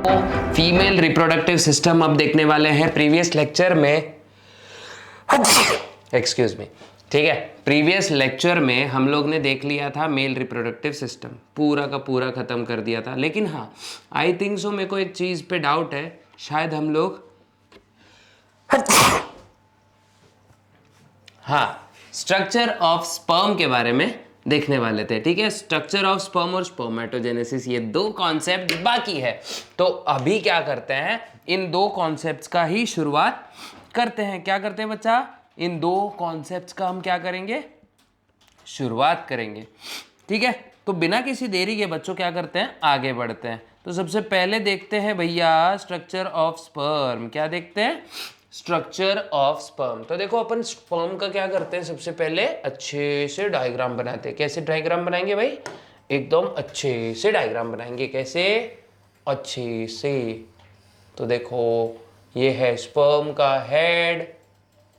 Female reproductive system अब देखने वाले हैं। प्रीवियस लेक्चर में एक्सक्यूज मी, ठीक है, प्रीवियस लेक्चर में हम लोग ने देख लिया था मेल रिप्रोडक्टिव सिस्टम, पूरा का पूरा खत्म कर दिया था। लेकिन हाँ, आई थिंक सो, मेरे को एक चीज पे डाउट है, शायद हम लोग हाँ स्ट्रक्चर ऑफ स्पर्म के बारे में देखने वाले थे। ठीक है, स्ट्रक्चर ऑफ स्पर्म और स्पर्मेटोजेनेसिस, ये दो कॉन्सेप्ट बाकी है। तो अभी क्या करते हैं, इन दो कॉन्सेप्ट्स का ही शुरुआत करते हैं। क्या करते हैं बच्चा, इन दो कॉन्सेप्ट्स का हम क्या करेंगे, शुरुआत करेंगे। ठीक है, तो बिना किसी देरी के बच्चों क्या करते हैं, आगे बढ़ते हैं। तो सबसे पहले देखते हैं भैया स्ट्रक्चर ऑफ स्पर्म। क्या देखते हैं, स्ट्रक्चर ऑफ स्पर्म। तो देखो अपन स्पर्म का क्या करते हैं, सबसे पहले अच्छे से डायग्राम बनाते हैं। कैसे डायग्राम बनाएंगे भाई, एकदम अच्छे से डायग्राम बनाएंगे। कैसे, अच्छे से। तो देखो ये है स्पर्म का हेड,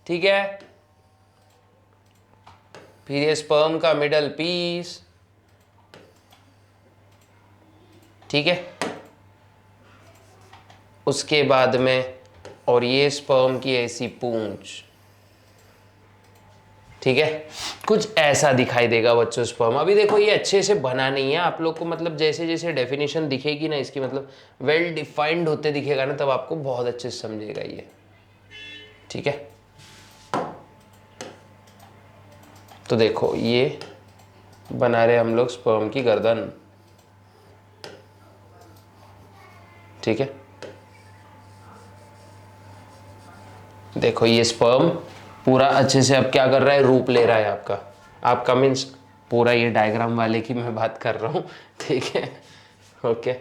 ठीक है, फिर ये स्पर्म का मिडल पीस, ठीक है, उसके बाद में और ये स्पर्म की ऐसी पूंछ, ठीक है, कुछ ऐसा दिखाई देगा बच्चों स्पर्म। अभी देखो ये अच्छे से बना नहीं है आप लोग को, मतलब जैसे जैसे डेफिनेशन दिखेगी ना इसकी, मतलब वेल डिफाइंड होते दिखेगा ना, तब आपको बहुत अच्छे से समझेगा ये। ठीक है, तो देखो ये बना रहे हम लोग स्पर्म की गर्दन, ठीक है। देखो ये स्पर्म पूरा अच्छे से अब क्या कर रहा है, रूप ले रहा है आपका। आपका मीन्स पूरा ये डायग्राम वाले की मैं बात कर रहा हूँ, ठीक है, ओके।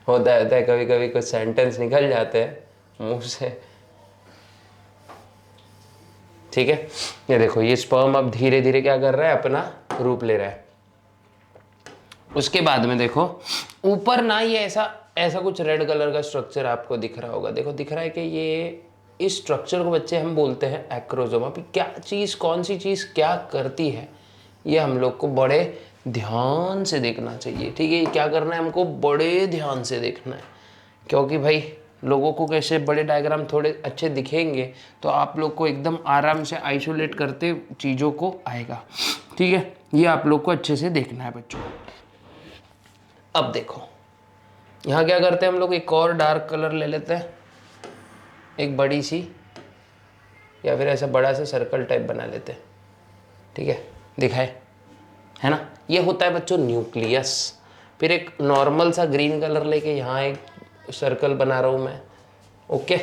होता है कभी कभी कुछ सेंटेंस निकल जाते हैं मुंह से, ठीक है। ये देखो ये स्पर्म अब धीरे धीरे क्या कर रहा है, अपना रूप ले रहा है। उसके बाद में देखो ऊपर ना ये ऐसा ऐसा कुछ रेड कलर का स्ट्रक्चर आपको दिख रहा होगा। देखो दिख रहा है कि ये, इस स्ट्रक्चर को बच्चे हम बोलते हैं एक्रोसोम। अभी क्या चीज़, कौन सी चीज़ क्या करती है, ये हम लोग को बड़े ध्यान से देखना चाहिए। ठीक है, क्या करना है हमको, बड़े ध्यान से देखना है, क्योंकि भाई लोगों को कैसे बड़े डायग्राम थोड़े अच्छे दिखेंगे तो आप लोग को एकदम आराम से आइसोलेट करते चीज़ों को आएगा। ठीक है, ये आप लोग को अच्छे से देखना है बच्चों। अब देखो यहाँ क्या करते हैं हम लोग, एक और डार्क कलर ले लेते हैं, एक बड़ी सी या फिर ऐसा बड़ा सा सर्कल टाइप बना लेते हैं। ठीक है, दिखाए है ना, ये होता है बच्चों न्यूक्लियस। फिर एक नॉर्मल सा ग्रीन कलर लेके यहाँ एक सर्कल बना रहा हूँ मैं, ओके।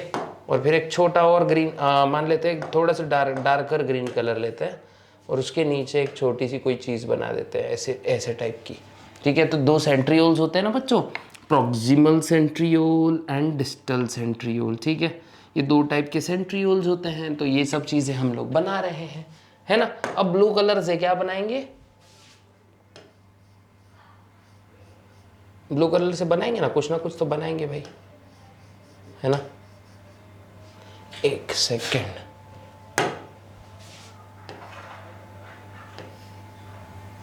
और फिर एक छोटा और ग्रीन मान लेते हैं, थोड़ा सा डार्कर ग्रीन कलर लेते हैं और उसके नीचे एक छोटी सी कोई चीज़ बना देते हैं, ऐसे ऐसे टाइप की। ठीक है, तो दो सेंट्रियोल्स होते हैं ना बच्चों, proximal centriole and distal centriole. ठीक है, ये दो टाइप के सेंट्रियोल्स होते हैं। तो ये सब चीज़ें हम लोग बना रहे हैं, है ना। अब ब्लू कलर से क्या बनाएंगे, ब्लू कलर से बनाएंगे ना कुछ तो बनाएंगे भाई, है ना। एक सेकेंड,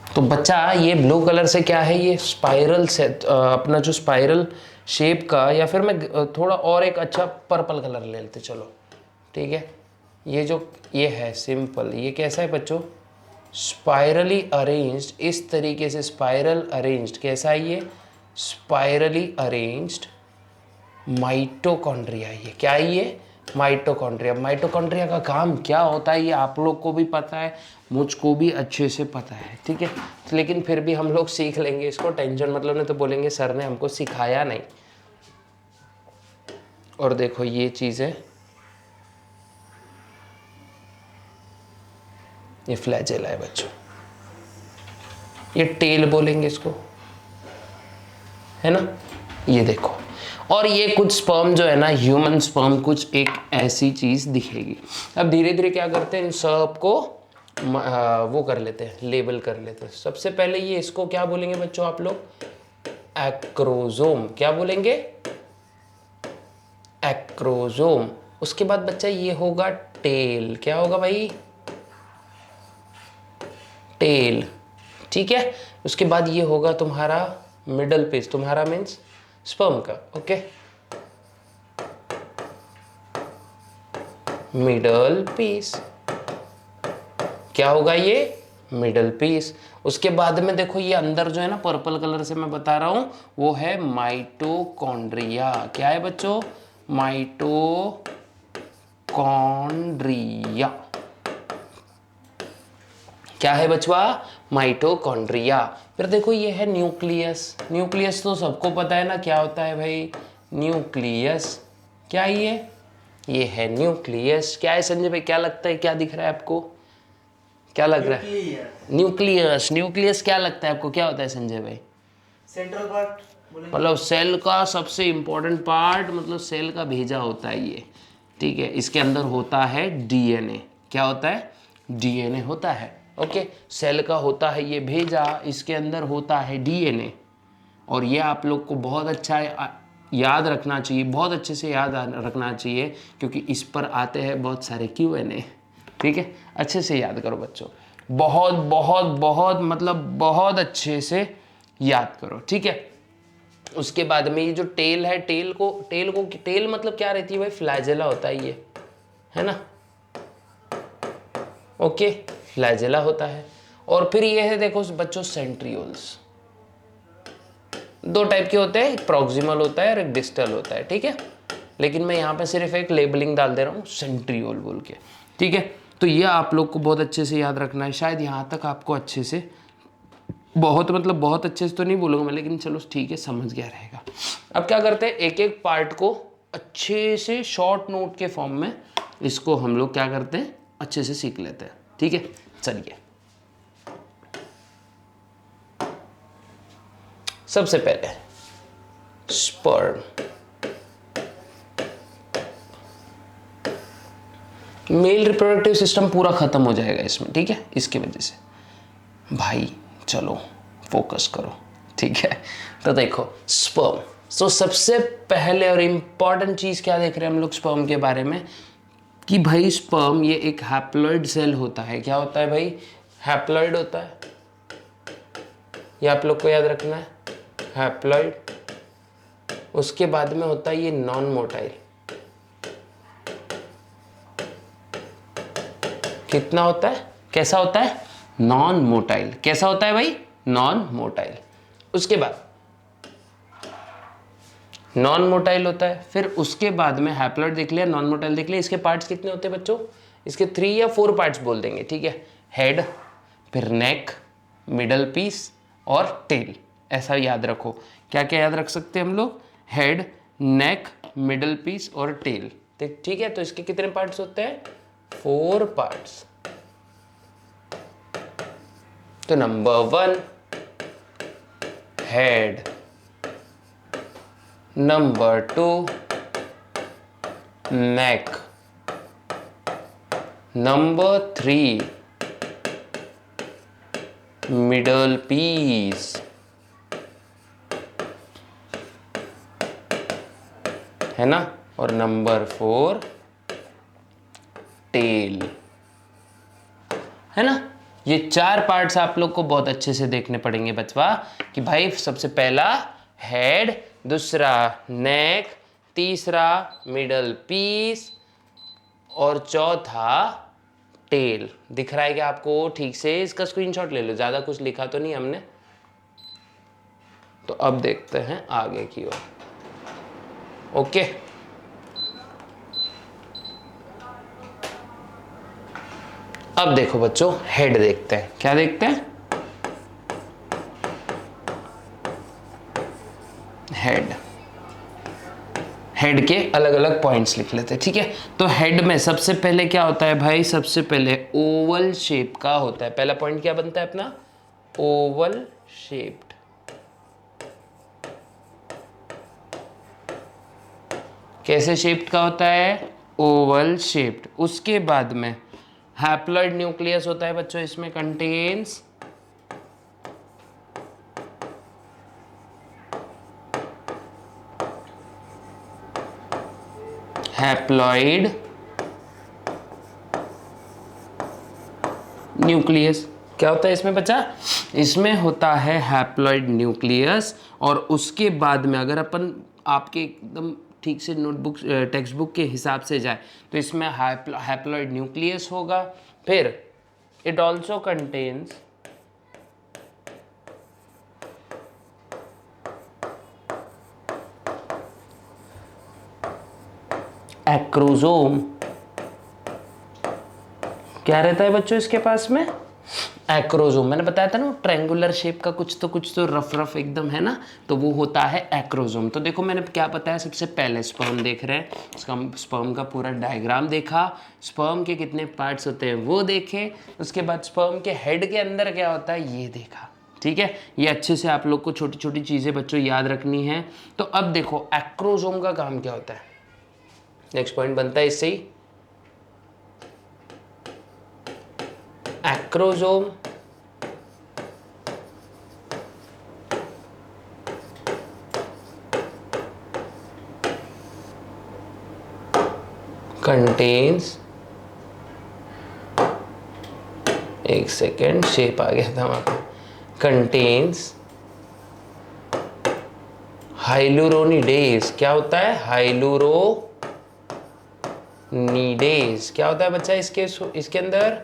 तो बच्चा ये ब्लू कलर से क्या है, ये स्पाइरल से अपना जो स्पाइरल शेप का, या फिर मैं थोड़ा और एक अच्छा पर्पल कलर ले लेते चलो। ठीक है, ये जो ये है सिंपल, ये कैसा है बच्चों, स्पाइरली अरेंज्ड, इस तरीके से स्पाइरल अरेंज्ड। कैसा है ये, स्पाइरली अरेंज्ड माइटोकॉन्ड्रिया। ये क्या है, ये माइटोकॉन्ड्रिया। माइटोकॉन्ड्रिया का काम क्या होता है ये आप लोग को भी पता है, मुझको भी अच्छे से पता है। ठीक है, लेकिन फिर भी हम लोग सीख लेंगे इसको, टेंशन मतलब नहीं तो बोलेंगे सर ने हमको सिखाया नहीं। और देखो ये चीज़ है, ये फ्लैजेला है बच्चों, ये टेल बोलेंगे इसको, है ना। ये देखो, और ये कुछ स्पर्म जो है ना, ह्यूमन स्पर्म कुछ एक ऐसी चीज दिखेगी। अब धीरे धीरे क्या करते हैं, इन सब को वो कर लेते हैं, लेबल कर लेते हैं। सबसे पहले ये इसको क्या बोलेंगे बच्चों आप लोग, एक्रोसोम। क्या बोलेंगे, एक्रोसोम। उसके बाद बच्चा ये होगा टेल। क्या होगा भाई, टेल। ठीक है, उसके बाद ये होगा तुम्हारा मिडल पीस तुम्हारा मीन्स स्पर्म का, ओके, मिडल पीस, क्या होगा ये, मिडल पीस। उसके बाद में देखो ये अंदर जो है ना पर्पल कलर से मैं बता रहा हूं वो है माइटोकॉन्ड्रिया। क्या है बच्चों, माइटोकॉन्ड्रिया। क्या है बचवा, माइटोकॉन्ड्रिया। फिर देखो ये है न्यूक्लियस। न्यूक्लियस तो सबको पता है ना क्या होता है भाई, न्यूक्लियस। क्या ये है न्यूक्लियस। क्या है संजय भाई, क्या लगता है, क्या दिख रहा है आपको, क्या लग रहा है, न्यूक्लियस। न्यूक्लियस क्या लगता है आपको, क्या होता है संजय भाई, सेंट्रल पार्ट, मतलब सेल का सबसे इंपॉर्टेंट पार्ट, मतलब सेल का भेजा होता है ये, ठीक है। इसके अंदर होता है डीएनए। क्या होता है, डीएनए होता है, ओके। सेल का होता है ये भेजा, इसके अंदर होता है डीएनए। और ये आप लोग को बहुत अच्छा याद रखना चाहिए, बहुत अच्छे से याद रखना चाहिए, क्योंकि इस पर आते हैं बहुत सारे Q&A, ठीक है। अच्छे से याद करो बच्चों, बहुत बहुत बहुत मतलब बहुत अच्छे से याद करो, ठीक है। उसके बाद में ये जो टेल है, टेल मतलब क्या रहती है भाई, फ्लैजेला होता है ये, है ना, ओके, फ्लैजेला होता है। और फिर ये है देखो बच्चों सेंट्रियोल्स। दो टाइप के होते हैं, एक प्रॉक्सिमल होता है और एक डिस्टल होता है, ठीक है। लेकिन मैं यहाँ पे सिर्फ एक लेबलिंग डाल दे रहा हूँ सेंट्रियोल बोल के, ठीक है। तो ये आप लोग को बहुत अच्छे से याद रखना है। शायद यहाँ तक आपको अच्छे से, बहुत मतलब बहुत अच्छे से तो नहीं बोलूँगा मैं, लेकिन चलो ठीक है, समझ गया रहेगा। अब क्या करते हैं, एक एक पार्ट को अच्छे से शॉर्ट नोट के फॉर्म में इसको हम लोग क्या करते हैं, अच्छे से सीख लेते हैं, ठीक है। चलिए सबसे पहले स्पर्म, मेल रिप्रोडक्टिव सिस्टम पूरा खत्म हो जाएगा इसमें, ठीक है। इसकी वजह से भाई चलो फोकस करो, ठीक है। तो देखो स्पर्म, तो सबसे पहले और इम्पॉर्टेंट चीज़ क्या देख रहे हैं हम लोग स्पर्म के बारे में, कि भाई स्पर्म ये एक हैप्लॉइड सेल होता है। क्या होता है भाई, हैप्लॉइड होता है, ये आप लोग को याद रखना है, हैप्लॉइड। उसके बाद में होता है ये नॉन मोटाइल। कितना होता है, कैसा होता है, नॉन मोटाइल। कैसा होता है भाई, नॉन मोटाइल। उसके बाद नॉन मोटाइल होता है। फिर उसके बाद में हैप्लॉइड देख लिया, नॉन मोटाइल देख लिया। इसके पार्ट्स कितने होते हैं बच्चों, इसके 3 या 4 पार्ट्स बोल देंगे, ठीक है। हेड, फिर नेक, मिडल पीस और टेल, ऐसा याद रखो। क्या क्या याद रख सकते हैं हम लोग, हेड, नेक, मिडल पीस और टेल, ठीक है। तो इसके कितने पार्ट्स होते हैं, 4 पार्ट्स। तो नंबर 1 हेड, नंबर 2 नेक, नंबर 3 मिडल पीस, है ना, और नंबर 4 टेल, है ना। ये 4 पार्ट्स आप लोग को बहुत अच्छे से देखने पड़ेंगे बचवा, कि भाई सबसे पहला हेड, दूसरा नेक, तीसरा मिडल पीस और चौथा टेल। दिख रहा है क्या आपको ठीक से, इसका स्क्रीनशॉट ले लो, ज्यादा कुछ लिखा तो नहीं हमने। तो अब देखते हैं आगे की ओर, ओके। अब देखो बच्चों हेड देखते हैं, क्या देखते हैं, हेड। हेड के अलग अलग पॉइंट्स लिख लेते हैं, ठीक है। तो हेड में सबसे पहले क्या होता है भाई, सबसे पहले ओवल शेप का होता है। पहला पॉइंट क्या बनता है अपना, ओवल शेप्ड। कैसे शेप्ड का होता है, ओवल शेप्ड। उसके बाद में हैप्लॉइड न्यूक्लियस होता है बच्चों, इसमें कंटेन्स हैप्लॉइड न्यूक्लियस। क्या होता है इसमें बच्चा? इसमें होता है हैप्लॉइड न्यूक्लियस, और उसके बाद में अगर अपन आपके एकदम ठीक से नोटबुक टेक्स्ट बुक के हिसाब से जाए तो इसमें हैप्लॉइड न्यूक्लियस होगा। फिर इट ऑल्सो कंटेन्स एक्रोजोम। क्या रहता है बच्चों इसके पास में? एक्रोजोम। मैंने बताया था ना ट्रायंगुलर शेप का कुछ तो रफ रफ एकदम है ना, तो वो होता है एक्रोजोम। तो देखो मैंने क्या बताया, सबसे पहले स्पर्म देख रहे हैं, उसका स्पर्म का पूरा डायग्राम देखा, स्पर्म के कितने पार्ट्स होते हैं वो देखे, उसके बाद स्पर्म के हेड के अंदर क्या होता है ये देखा। ठीक है, ये अच्छे से आप लोग को छोटी छोटी चीज़ें बच्चों याद रखनी है। तो अब देखो एक्रोजोम का काम क्या होता है, नेक्स्ट पॉइंट बनता है इससे ही। एक्रोजोम कंटेन्स, एक सेकेंड शेप आ गया था वहां पे, कंटेन्स हाइलुरोनिडेज। क्या होता है? हाइलुरोनिडेज। क्या होता है बच्चा इसके अंदर?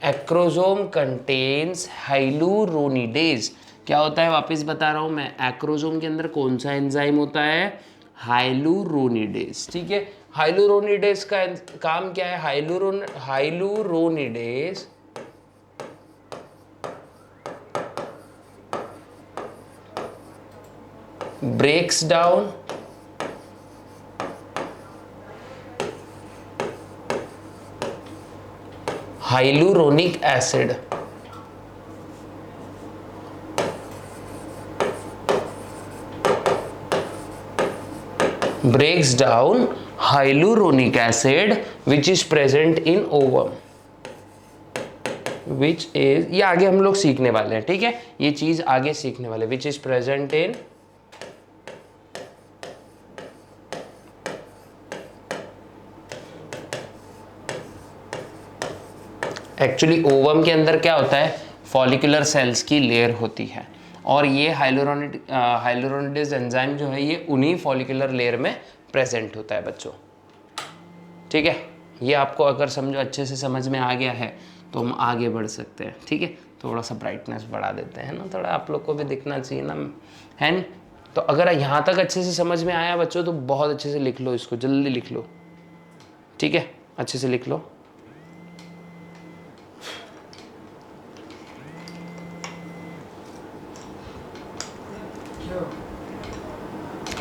Acrosome contains hyaluronidase. क्या होता है वापस बता रहा हूं मैं, एक्रोजोम के अंदर कौन सा एंजाइम होता है? हाइलुरोनिडेज। ठीक है, हाइलुरोनिडेज का काम क्या है? Hyaluronidase breaks down hyaluronic acid, breaks down hyaluronic acid which is present in ovum, which is, ये आगे हम लोग सीखने वाले हैं। ठीक है, ये चीज आगे सीखने वाले, which is present in actually ovum के अंदर क्या होता है? फॉलिकुलर सेल्स की लेयर होती है, और ये हाइलुरोनिडेज एंजाइम जो है ये उन्हीं फॉलिकुलर लेयर में प्रेजेंट होता है बच्चों। ठीक है, ये आपको अगर समझो अच्छे से समझ में आ गया है तो हम आगे बढ़ सकते हैं। ठीक है, थोड़ा सा ब्राइटनेस बढ़ा देते हैं ना, थोड़ा आप लोग को भी दिखना चाहिए ना, है न? तो अगर यहाँ तक अच्छे से समझ में आया बच्चों तो बहुत अच्छे से लिख लो इसको, जल्दी लिख लो। ठीक है, अच्छे से लिख लो।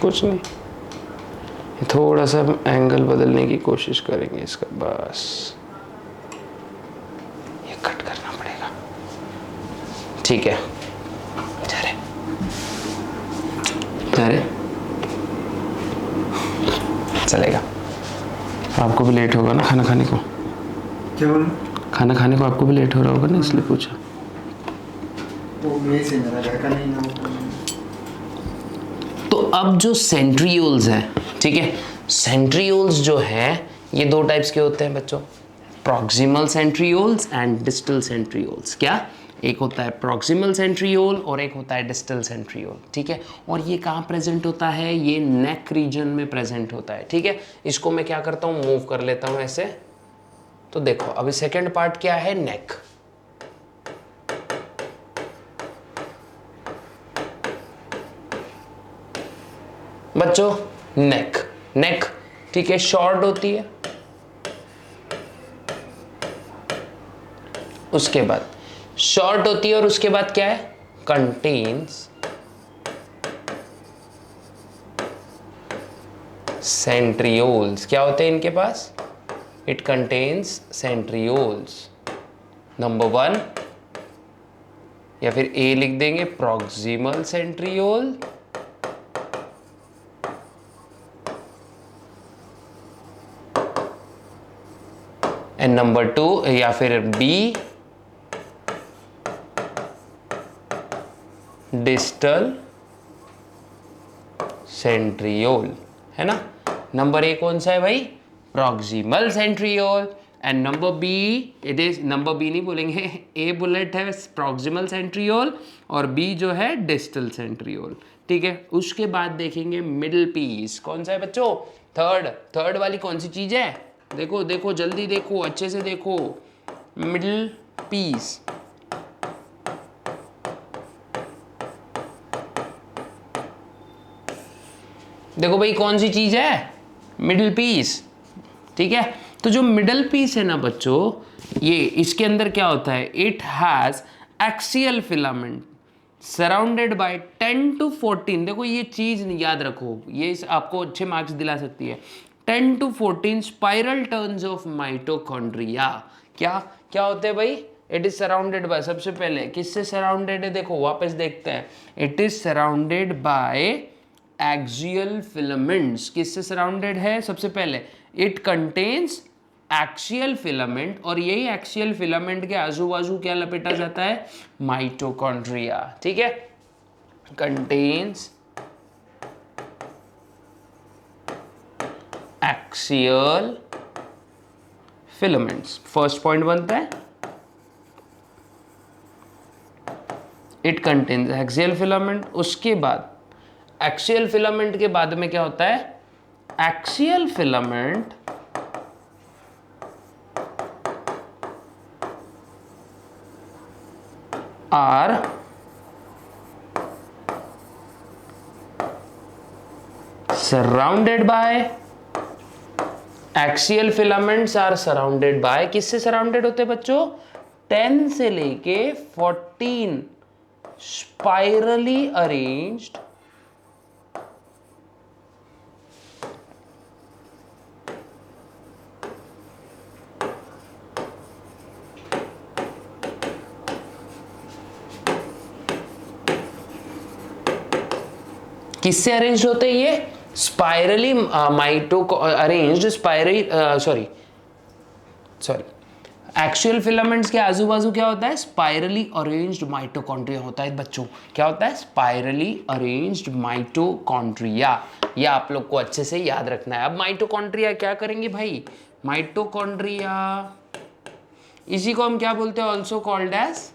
कुछ नहीं, थोड़ा सा एंगल बदलने की कोशिश करेंगे इसका, बस ये कट करना पड़ेगा। ठीक है, जा रहे चलेगा। आपको भी लेट होगा ना खाना खाने को? क्या बोल? खाना खाने को आपको भी लेट हो रहा होगा ना, इसलिए पूछा। वो मेरे से मेरा घर का नहीं ना। तो अब जो सेंट्रियोल्स हैं, ठीक है, सेंट्रियोल्स जो हैं ये दो टाइप्स के होते हैं बच्चों, proximal centrioles and distal centrioles. क्या? एक होता है प्रॉक्सिमल सेंट्रियोल और एक होता है डिस्टल सेंट्रियोल। ठीक है, और ये कहाँ प्रेजेंट होता है? ये नेक रीजन में प्रेजेंट होता है। ठीक है, इसको मैं क्या करता हूँ, मूव कर लेता हूँ ऐसे। तो देखो अभी सेकेंड पार्ट क्या है? नेक। बच्चों नेक, ठीक है, शॉर्ट होती है, उसके बाद शॉर्ट होती है और उसके बाद क्या है? Contains centrioles. क्या होते हैं इनके पास? It contains centrioles. नंबर 1, या फिर ए लिख देंगे, प्रॉक्सिमल सेंट्रियोल, एंड नंबर 2 या फिर बी, डिस्टल सेंट्रियोल, है ना। नंबर 1 कौन सा है भाई? Proximal centriole, and number b, it is number b नहीं बोलेंगे, ए बुलेट है प्रॉक्सिमल सेंट्रियोल और बी जो है डिस्टल सेंट्रियोल, ठीक है। उसके बाद देखेंगे मिडिल पीस, कौन सा है बच्चों, थर्ड वाली कौन सी चीज है, देखो देखो जल्दी देखो, अच्छे से देखो, मिडिल पीस। देखो भाई कौन सी चीज है, मिडिल पीस, ठीक है। तो जो मिडल पीस है ना बच्चों, ये इसके अंदर क्या होता है, it has axial filament surrounded by 10 to 14, देखो ये चीज याद रखो, ये आपको अच्छे मार्क्स दिला सकती है, 10 to 14 spiral turns of mitochondria. क्या क्या होते हैं भाई, इट इज सराउंडेड बाय, सबसे पहले किससे सराउंडेड है, देखो वापस देखते हैं, it is surrounded by axial filaments, किससे सराउंडेड है, सबसे पहले इट कंटेन्स एक्सियल फिलामेंट, और यही एक्सियल फिलामेंट के आजू बाजू क्या लपेटा जाता है, माइटोकॉन्ड्रिया, ठीक है, contains axial filaments, first point बनता है, इट कंटेन्स एक्सियल फिलामेंट। उसके बाद एक्सियल फिलामेंट के बाद में क्या होता है, axial filament are surrounded by, axial filaments are surrounded by, किससे सराउंडेड होते हैं बच्चों, 10 से लेके 14 स्पाइरली अरेंज्ड किससे अरेंज होते हैं ये, spirally mito arranged spirally sorry axial filaments के आजू बाजू क्या होता है, स्पाइरली अरेंज्ड माइटोकॉन्ड्रिया होता है बच्चों, क्या होता है, स्पाइरली अरेंज्ड माइटोकॉन्ड्रिया, ये आप लोग को अच्छे से याद रखना है। अब माइटोकॉन्ड्रिया क्या करेंगे भाई, माइटोकॉन्ड्रिया इसी को हम क्या बोलते हैं, ऑल्सो कॉल्ड एज,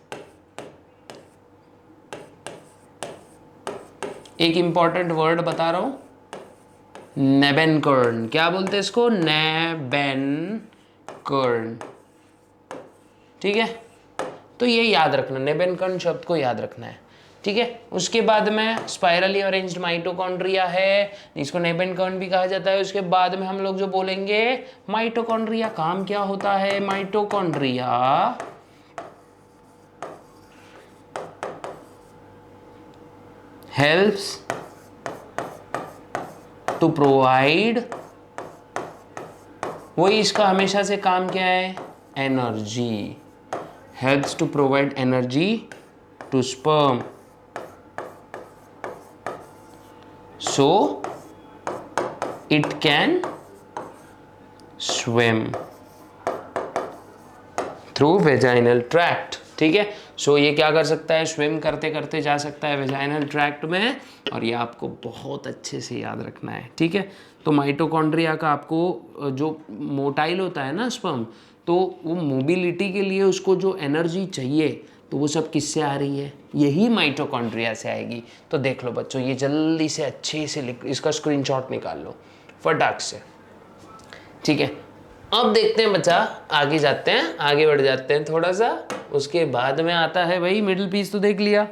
एक इंपॉर्टेंट वर्ड बता रहा हूं, नेबेनकर्न, क्या बोलते हैं इसको, नेबेनकर्न, ठीक है। तो ये याद रखना, नेबेनकर्न शब्द को याद रखना है, ठीक है। उसके बाद में स्पाइरली अरेंज्ड माइटोकॉन्ड्रिया है, इसको नेबेनकर्न भी कहा जाता है। उसके बाद में हम लोग जो बोलेंगे माइटोकॉन्ड्रिया, काम क्या होता है, माइटोकॉन्ड्रिया helps to provide, वही इसका हमेशा से काम क्या है, energy, helps to provide energy to sperm so it can swim through vaginal tract, ठीक है। सो ये क्या कर सकता है, स्विम करते करते जा सकता है वेजाइनल ट्रैक्ट में, और ये आपको बहुत अच्छे से याद रखना है, ठीक है। तो माइटोकॉन्ड्रिया का आपको जो मोटाइल होता है ना स्पर्म, तो वो मोबिलिटी के लिए उसको जो एनर्जी चाहिए, तो वो सब किससे आ रही है, यही माइटोकॉन्ड्रिया से आएगी। तो देख लो बच्चों, ये जल्दी से अच्छे से लिख, इसका स्क्रीनशॉट निकाल लो फटाक से, ठीक है। अब देखते हैं बच्चा, आगे जाते हैं, आगे बढ़ जाते हैं थोड़ा सा। उसके बाद में आता है भाई मिडिल पीस, तो देख लिया।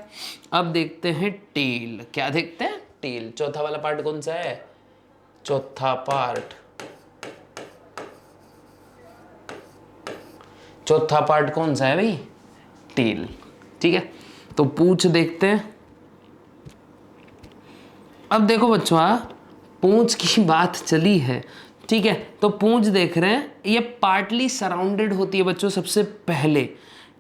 अब देखते हैं टेल, क्या देखते हैं, टेल, चौथा वाला पार्ट कौन सा है, चौथा पार्ट, चौथा पार्ट कौन सा है भाई, टेल, ठीक है। तो पूंछ देखते हैं। अब देखो बच्चों, पूंछ की बात चली है, ठीक है। तो पूंछ देख रहे हैं, ये पार्टली सराउंडेड होती है बच्चों, सबसे पहले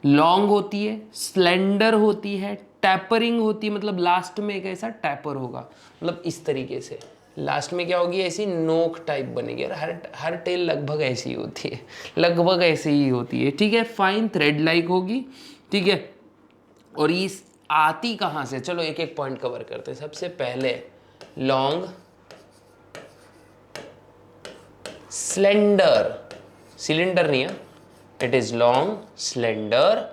लॉन्ग होती है, स्लेंडर होती है, टैपरिंग होती है, मतलब लास्ट में एक ऐसा टैपर होगा, मतलब इस तरीके से लास्ट में क्या होगी, ऐसी नोक टाइप बनेगी, और हर टेल लगभग ऐसी ही होती है, लगभग ऐसी ही होती है, ठीक है। फाइन थ्रेड लाइक होगी, ठीक है। और ये आती कहाँ से, चलो एक एक पॉइंट कवर करते हैं। सबसे पहले लॉन्ग, स्लेंडर, सिलेंडर नहीं है, it is long, slender,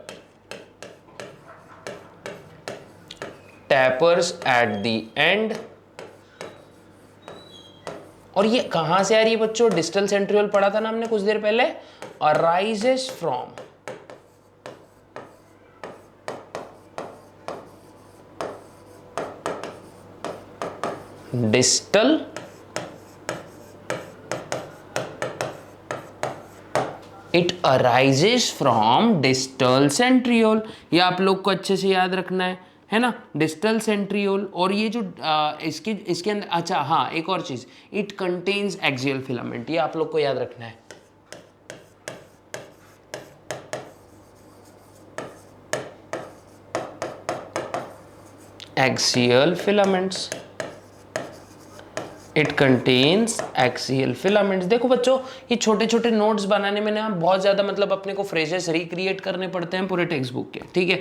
tapers at the end. और ये कहां से आ रही है बच्चों? डिस्टल सेंट्रियोल पढ़ा था ना हमने कुछ देर पहले। Arises from distal it arises from distal centriole. ये आप लोग को अच्छे से याद रखना है ना, डिस्टल सेंट्रियोल। और ये जो इसके अंदर, अच्छा हाँ एक और चीज, इट कंटेन्स एक्सियल फिलामेंट, ये आप लोग को याद रखना है। Axial filaments, it contains axial filaments. देखो बच्चों, ये छोटे छोटे नोट्स बनाने में ना बहुत ज़्यादा मतलब अपने को फ्रेजेस रिक्रिएट करने पड़ते हैं पूरे टेक्स्ट बुक के, ठीक है।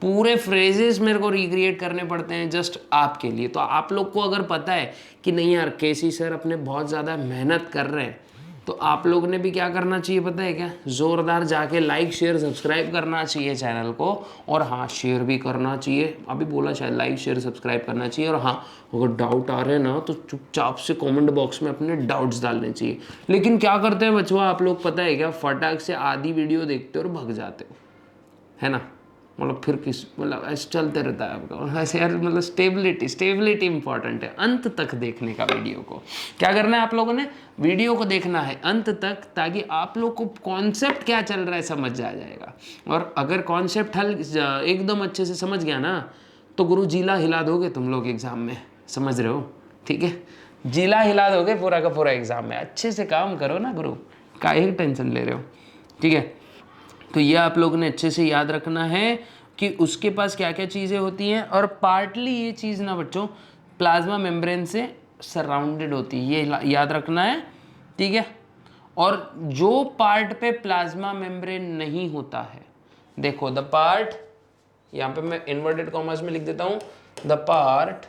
पूरे फ्रेजेस मेरे को रिक्रिएट करने पड़ते हैं जस्ट आपके लिए। तो आप लोग को अगर पता है कि नहीं यार केसी सर अपने बहुत ज़्यादा मेहनत कर रहे हैं, तो आप लोग ने भी क्या करना चाहिए पता है क्या? ज़ोरदार जाके लाइक शेयर सब्सक्राइब करना चाहिए चैनल को। और हाँ शेयर भी करना चाहिए, अभी बोला शायद लाइक शेयर सब्सक्राइब करना चाहिए। और हाँ अगर डाउट आ रहे हैं ना तो चुपचाप से कमेंट बॉक्स में अपने डाउट्स डालने चाहिए। लेकिन क्या करते हैं बच्चों आप लोग पता है क्या? फटाक से आधी वीडियो देखते हो और भग जाते हो, है ना। मतलब फिर मतलब ऐसे चलते रहता है आपका ऐसे यार। मतलब स्टेबिलिटी इंपॉर्टेंट है। अंत तक देखने का वीडियो को क्या करना है आप लोगों ने? वीडियो को देखना है अंत तक, ताकि आप लोग को कॉन्सेप्ट क्या चल रहा है समझ आ जाएगा। और अगर कॉन्सेप्ट एकदम अच्छे से समझ गया ना तो गुरु जिला हिला दोगे तुम लोग एग्जाम में, समझ रहे हो? ठीक है, जिला हिला दोगे पूरा का पूरा एग्जाम में। अच्छे से काम करो ना गुरु, काहे टेंशन ले रहे हो, ठीक है। तो ये आप लोगों ने अच्छे से याद रखना है कि उसके पास क्या क्या चीज़ें होती हैं। और पार्टली ये चीज़ ना बच्चों प्लाज्मा मेम्ब्रेन से सराउंडेड होती है, ये याद रखना है, ठीक है। और जो पार्ट पे प्लाज्मा मेम्ब्रेन नहीं होता है, देखो द पार्ट, यहाँ पे मैं इन्वर्टेड कॉमर्स में लिख देता हूँ, the part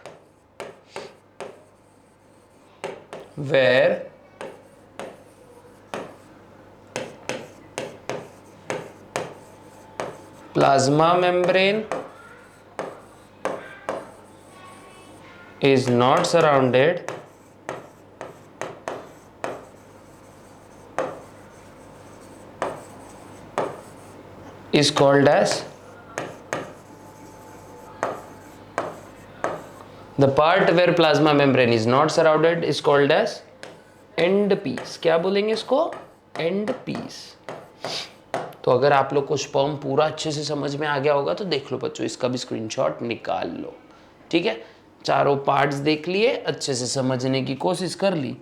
where plasma membrane is not surrounded is called as, the part where plasma membrane is not surrounded is called as end piece। क्या बोलेंगे इसको? end piece। तो अगर आप लोग को स्पर्म पूरा अच्छे से समझ में आ गया होगा तो देख लो बच्चों, इसका भी स्क्रीनशॉट निकाल लो, ठीक है। चारों पार्ट्स देख लिए, अच्छे से समझने की कोशिश कर ली।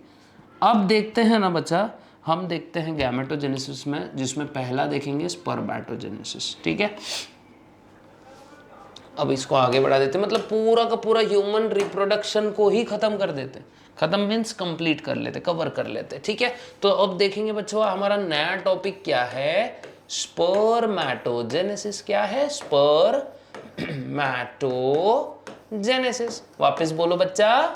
अब देखते हैं ना बच्चा, हम देखते हैं गैमेटोजेनेसिस में, जिसमें पहला देखेंगे स्पर्मेटोजेनेसिस, ठीक है। अब इसको आगे बढ़ा देते हैं, मतलब पूरा का पूरा ह्यूमन रिप्रोडक्शन को ही खत्म कर देते हैं। खत्म मीन्स कंप्लीट कर लेते, कवर कर लेते, ठीक है। तो अब देखेंगे बच्चों हमारा नया टॉपिक क्या है? स्पर्मेटोजेनेसिस। क्या है? स्पर्मेटोजेनेसिस। वापस बोलो बच्चा,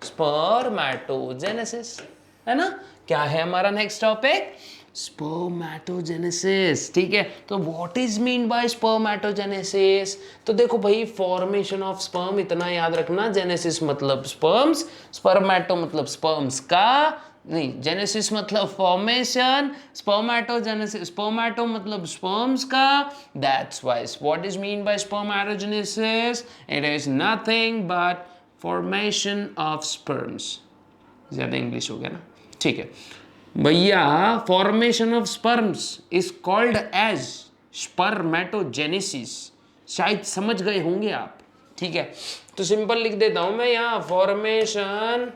स्पर्मेटोजेनेसिस, है ना। क्या है हमारा नेक्स्ट टॉपिक? स्पर्मेटोजेनेसिस, ठीक है। तो what is mean by spermatogenesis? तो देखो भाई, फॉर्मेशन ऑफ स्पर्म इतना याद रखना, जेनेसिस मतलब स्पर्म्स, स्पर्मेटो मतलब स्पर्म्स का नहीं, जेनेसिस मतलब फॉर्मेशन, स्पर्मेटोजेनेसिस स्पर्मेटो मतलब स्पर्म्स का। That's why what is mean by spermatogenesis? It is nothing but formation of sperms. ज्यादा इंग्लिश हो गया ना, ठीक है भैया। Formation of sperms is called as spermatogenesis. शायद समझ गए होंगे आप, ठीक है। तो सिंपल लिख देता हूं मैं यहां, फॉर्मेशन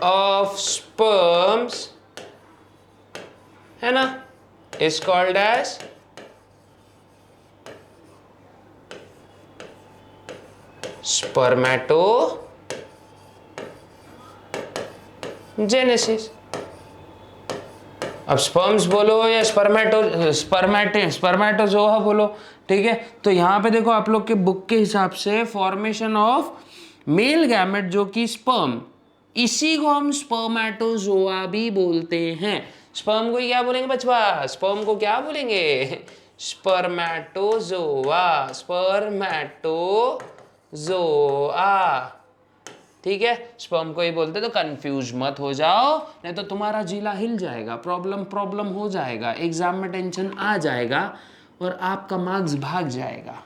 ऑफ स्पर्म्स, है ना, इज कॉल्ड एज स्पर्मेटोजेनेसिस। अब स्पर्म्स बोलो या स्पर्मेटोजोआ बोलो, ठीक है। तो यहां पे देखो आप लोग के बुक के हिसाब से फॉर्मेशन ऑफ मेल गैमेट जो कि स्पर्म इसी को हम स्पर्मेटोजोआ भी बोलते हैं। स्पर्म को क्या बोलेंगे बचवा? स्पर्म को क्या बोलेंगे? Spermatozoa, spermatozoa. ठीक है, स्पर्म को ही बोलते, तो कंफ्यूज मत हो जाओ, नहीं तो तुम्हारा जिला हिल जाएगा, प्रॉब्लम हो जाएगा, एग्जाम में टेंशन आ जाएगा और आपका मार्क्स भाग जाएगा।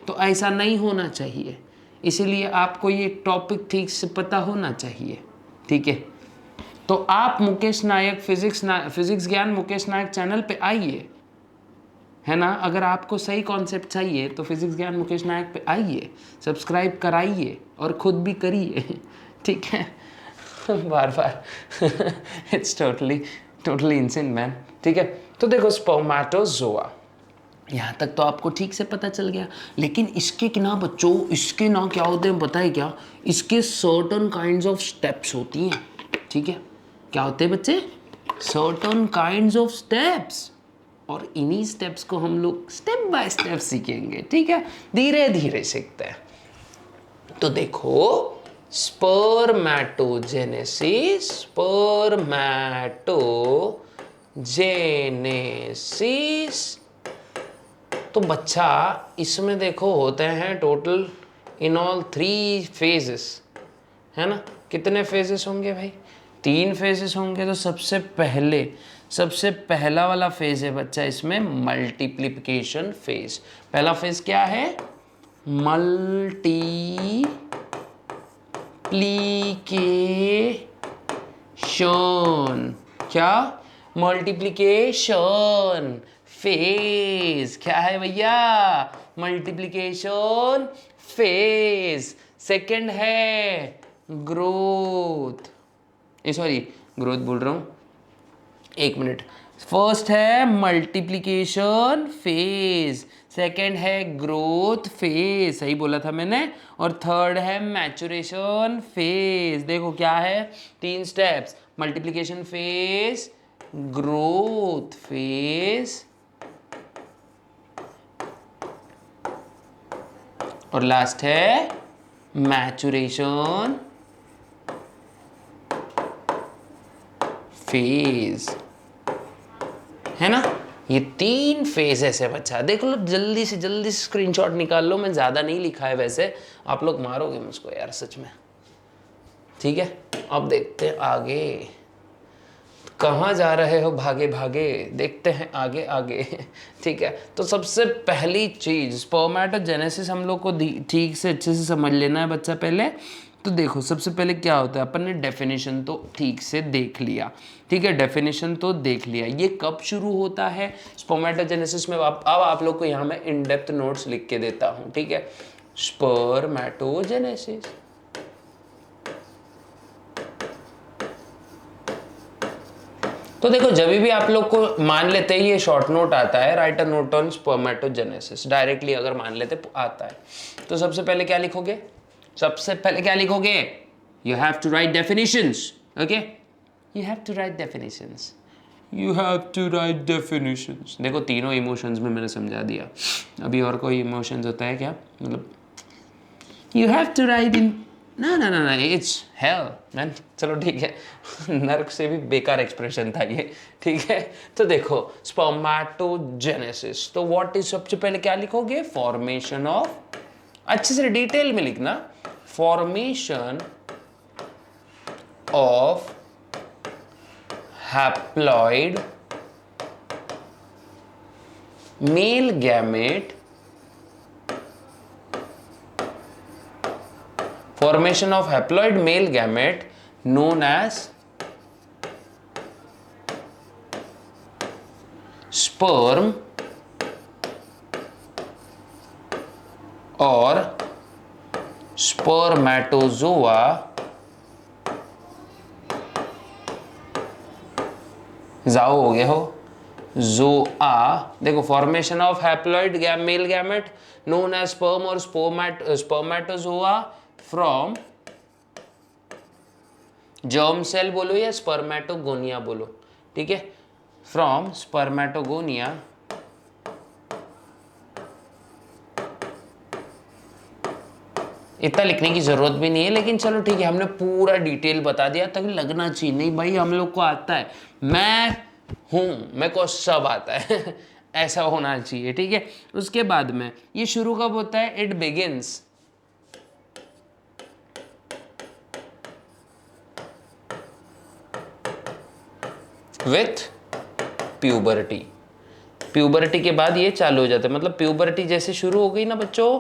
तो ऐसा नहीं होना चाहिए, इसीलिए आपको ये टॉपिक ठीक से पता होना चाहिए। ठीक है, तो आप मुकेश नायक फिजिक्स ज्ञान मुकेश नायक चैनल पे आइए, है ना। अगर आपको सही कॉन्सेप्ट चाहिए तो फिजिक्स ज्ञान मुकेश नायक पे आइए, सब्सक्राइब कराइए और खुद भी करिए। ठीक है, बार बार इट्स टोटली इंसेन मैन। ठीक है, तो देखो स्पर्मेटोजोआ, यहाँ तक तो आपको ठीक से पता चल गया। लेकिन इसके ना बच्चों, इसके ना क्या होते हैं पता है क्या? इसके सर्टन काइंड्स ऑफ स्टेप्स होती हैं। ठीक है, क्या होते हैं बच्चे? सर्टन काइंड्स ऑफ स्टेप्स, और इन्हीं स्टेप्स को हम लोग स्टेप बाय स्टेप सीखेंगे। ठीक है, धीरे धीरे सीखते हैं। तो देखो, स्पर्मेटोजेनेसिस, तो बच्चा इसमें देखो होते हैं टोटल इन ऑल 3 फेजेस, है ना। कितने फेजेस होंगे भाई? 3 फेजेस होंगे। तो सबसे पहला वाला फेज है बच्चा इसमें मल्टीप्लिकेशन फेज। पहला फेज क्या है? मल्टीप्लिकेशन। क्या? Multiplication phase. क्या है भैया? Multiplication phase. सेकंड है ग्रोथ, सॉरी ग्रोथ बोल रहा हूँ, एक मिनट। फर्स्ट है मल्टीप्लिकेशन फेज, सेकंड है ग्रोथ फेज, सही बोला था मैंने, और थर्ड है मैचुरेशन फेज। देखो क्या है, 3 steps, multiplication phase, growth phase और लास्ट है मैचुरेशन फेज, है ना। ये 3 फेजेस है बच्चा। देख लो, जल्दी से स्क्रीनशॉट निकाल लो। मैं ज़्यादा नहीं लिखा है वैसे, आप लोग मारोगे मुझको यार सच में। ठीक है, अब देखते हैं आगे कहाँ जा रहे हो, भागे भागे देखते हैं आगे आगे। ठीक है, तो सबसे पहली चीज स्पर्मेटोजेनेसिस हम लोग को ठीक से अच्छे से समझ लेना है बच्चा पहले। तो देखो, सबसे पहले क्या होता है, अपन ने डेफिनेशन तो ठीक से देख लिया। ठीक है, डेफिनेशन तो देख लिया। ये कब शुरू होता है स्पर्मेटोजेनेसिस में? अब आप लोग को यहाँ मैं इन डेप्थ नोट्स लिख के देता हूँ। ठीक है, स्पर्मेटोजेनेसिस, तो देखो जब भी आप लोग को मान लेते हैं ये शॉर्ट नोट आता है, right a note on spermatogenesis, directly अगर मान लेते आता है, तो सबसे पहले क्या लिखोगे? You have to write definitions. Okay, you have to write definitions. देखो तीनों इमोशंस में मैंने समझा दिया। अभी और कोई इमोशंस होता है क्या? मतलब यू हैव टू राइट इन, ना इट्स हेल मैन। चलो ठीक है, नर्क से भी बेकार एक्सप्रेशन था ये। ठीक है, तो देखो स्पर्मेटोजेनेसिस, तो व्हाट इज, सबसे पहले क्या लिखोगे? फॉर्मेशन ऑफ, अच्छे से डिटेल में लिखना, formation of haploid male gamete, formation of haploid male gamete known as sperm or spermatozoa जाओ हो गया हो जोआ। देखो, formation of haploid male gamete known as sperm और स्पर्मेटोजोआ फ्रॉम जर्म सेल बोलो या स्पर्मेटोगोनिया बोलो। ठीक है, फ्रॉम स्पर्मेटोगोनिया इतना लिखने की जरूरत भी नहीं है, लेकिन चलो ठीक है, हमने पूरा डिटेल बता दिया तभी लगना चाहिए नहीं भाई हम लोग को आता है, मैं हूं, मेरे को सब आता है ऐसा होना चाहिए, ठीक है। उसके बाद में ये शुरू कब होता है, it begins with puberty. Puberty के बाद ये चालू हो जाता है, मतलब प्यूबर्टी जैसे शुरू हो गई ना बच्चों,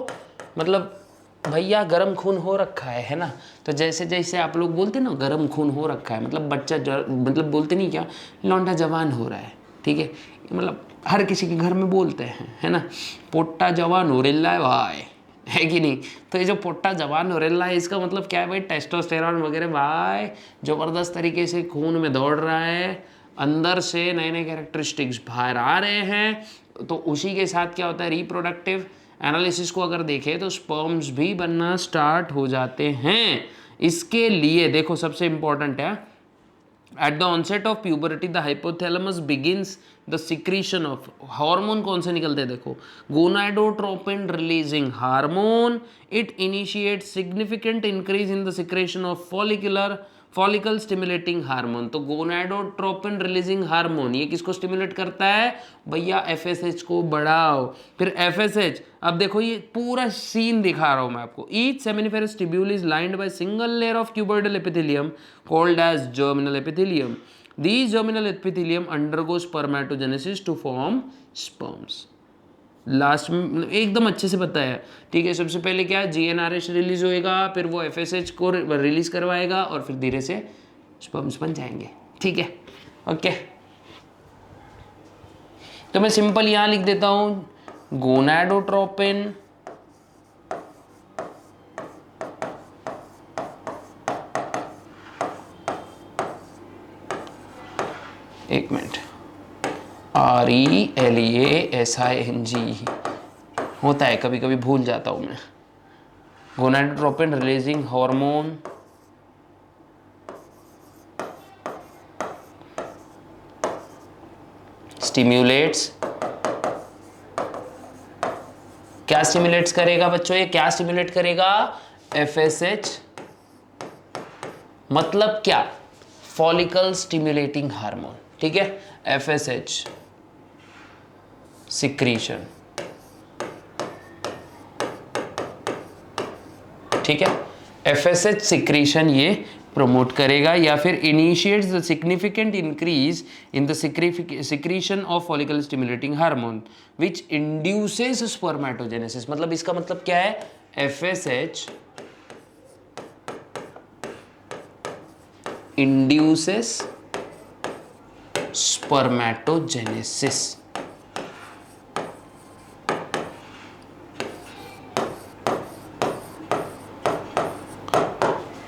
मतलब भैया गर्म खून हो रखा है ना। तो जैसे जैसे आप लोग बोलते ना गर्म खून हो रखा है, मतलब बच्चा मतलब बोलते नहीं क्या, लौंडा जवान हो रहा है, ठीक है, मतलब हर किसी के घर में बोलते हैं, है ना, पोट्टा जवान हो रहा है भाई, है कि नहीं। तो ये जो पोट्टा जवान हो रहा है इसका मतलब क्या है भाई, टेस्टोस्टेरॉन वगैरह भाई ज़बरदस्त तरीके से खून में दौड़ रहा है, अंदर से नए नए कैरेक्टरिस्टिक्स बाहर आ रहे हैं। तो उसी के साथ क्या होता है, रिप्रोडक्टिव एनालिसिस को अगर देखें तो स्पर्म्स भी बनना स्टार्ट हो जाते हैं। इसके लिए देखो सबसे इंपॉर्टेंट है, at the onset of puberty the hypothalamus begins the secretion of hormone. कौन से निकलते हैं देखो, gonadotropin releasing hormone, it initiate significant increase in the secretion of follicle stimulating hormone. तो गोनाडोट्रोपिन रिलीजिंग हार्मोन ये किसको स्टिमुलेट करता है भैया, एफएसएच को बढ़ाओ। फिर एफएसएच, अब देखो ये पूरा सीन दिखा रहा हूं मैं आपको। Each seminiferous tubule is lined by single layer of cuboidal epithelium called as germinal epithelium. These germinal epithelium undergo spermatogenesis to form sperms। Last में एकदम अच्छे से बताया, ठीक है। सबसे पहले क्या, जीएनआरएच रिलीज होएगा, फिर वो एफएसएच को रिलीज करवाएगा और फिर धीरे से स्पर्म्स बन जाएंगे, ठीक है, ओके। तो मैं सिंपल यहां लिख देता हूं, गोनाडोट्रोपिन एक मिनट, RELEASING होता है, कभी कभी भूल जाता हूं मैं। गोनाडोट्रोपिन रिलीजिंग हार्मोन स्टिम्युलेट्स, क्या स्टिम्युलेट्स करेगा बच्चों, ये क्या स्टिम्युलेट करेगा, एफएसएच, मतलब क्या, फॉलिकल स्टिम्युलेटिंग हार्मोन, ठीक है, एफएसएच सिक्रीशन, ठीक है, एफएसएच सिक्रीशन ये प्रमोट करेगा, या फिर initiates the significant increase in the secretion of follicle stimulating hormone which induces spermatogenesis. मतलब इसका मतलब क्या है, FSH induces spermatogenesis.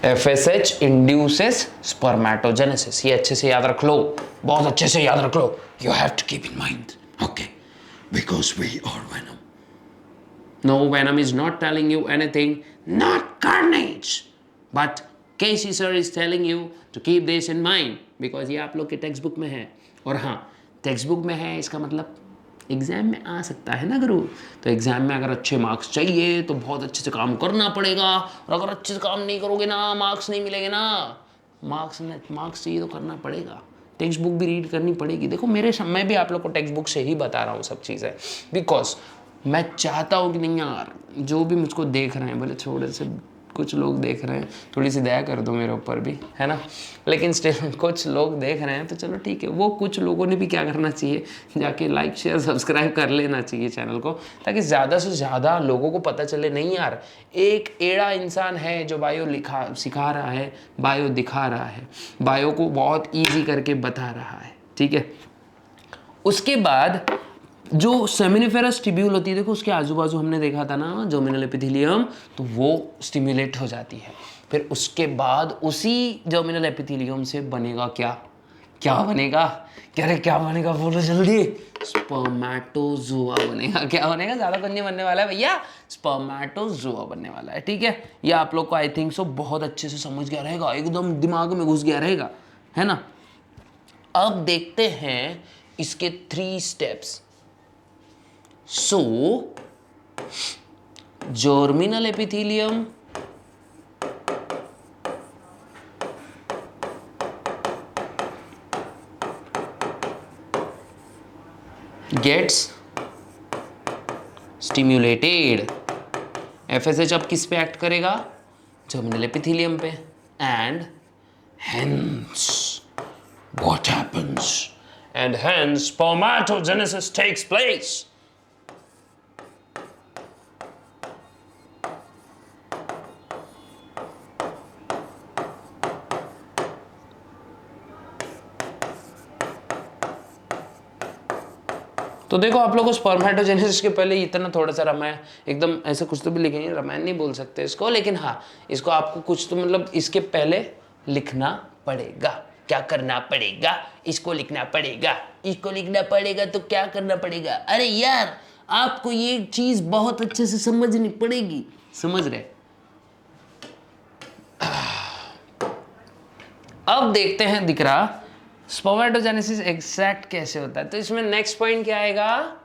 FSH induces spermatogenesis, ये अच्छे से याद रख लो, बहुत अच्छे से याद रख लो, you have to keep in mind, okay, because we are Venom. No, Venom is not telling you anything, not Carnage, but KC sir is telling you to keep this in mind, because ये आप लोग के text book में है। और हाँ, text book में है इसका मतलब एग्जाम में आ सकता है ना गुरु। तो एग्जाम में अगर अच्छे मार्क्स चाहिए तो बहुत अच्छे से काम करना पड़ेगा, और अगर अच्छे से काम नहीं करोगे ना, मार्क्स नहीं मिलेंगे ना। मार्क्स चाहिए तो करना पड़ेगा, टेक्स्ट बुक भी रीड करनी पड़ेगी। देखो मैं भी आप लोग को टेक्स्ट बुक से ही बता रहा हूँ सब चीज़ें, बिकॉज मैं चाहता हूँ कि नहीं यार, जो भी मुझको देख रहे हैं, भले थोड़े से कुछ लोग देख रहे हैं, थोड़ी सी दया कर दो मेरे ऊपर भी, है ना, लेकिन स्टिल कुछ लोग देख रहे हैं तो चलो ठीक है। वो कुछ लोगों ने भी क्या करना चाहिए, जाके लाइक शेयर सब्सक्राइब कर लेना चाहिए चैनल को, ताकि ज़्यादा से ज़्यादा लोगों को पता चले, नहीं यार एक एड़ा इंसान है जो बायो सिखा रहा है, बायो दिखा रहा है, बायो को बहुत ईजी करके बता रहा है, ठीक है। उसके बाद जो सेमिनिफेरस ट्यूब्यूल होती है, देखो उसके आजू बाजू हमने देखा था ना जर्मिनल एपिथेलियम, तो वो स्टिमुलेट हो जाती है। फिर उसके बाद उसी जर्मिनल एपिथेलियम से बनेगा क्या, क्या बनेगा, क्या बनेगा बोलो जल्दी, स्पर्मेटोजोआ बनेगा। क्या बनेगा, ज़्यादा कुछ नहीं बनने वाला है भैया, स्पर्मेटोजोआ बनने वाला है, ठीक है। ये आप लोग को आई थिंक सो बहुत अच्छे से समझ गया रहेगा, एकदम दिमाग में घुस गया रहेगा, है ना। अब देखते हैं इसके 3 steps. So, germinal epithelium gets stimulated. FSH अब किस पे एक्ट करेगा? जर्मिनल एपिथेलियम पे। And hence what happens? And hence spermatogenesis takes place. तो देखो आप लोगों को स्पर्मेटोजेनेसिस के पहले इतना थोड़ा सा रामायण, एकदम ऐसे कुछ तो भी लिखेंगे, रामायण नहीं बोल सकते इसको, लेकिन हाँ इसको आपको कुछ तो मतलब इसके पहले लिखना पड़ेगा। क्या करना पड़ेगा? इसको लिखना पड़ेगा। इसको लिखना पड़ेगा तो क्या करना पड़ेगा? अरे यार आपको ये चीज बहुत अच्छे से समझनी पड़ेगी। समझ रहे? अब देखते हैं दिख रहा स्पर्मेटोजेनेसिस एग्जैक्ट कैसे होता है। तो इसमें नेक्स्ट पॉइंट क्या आएगा?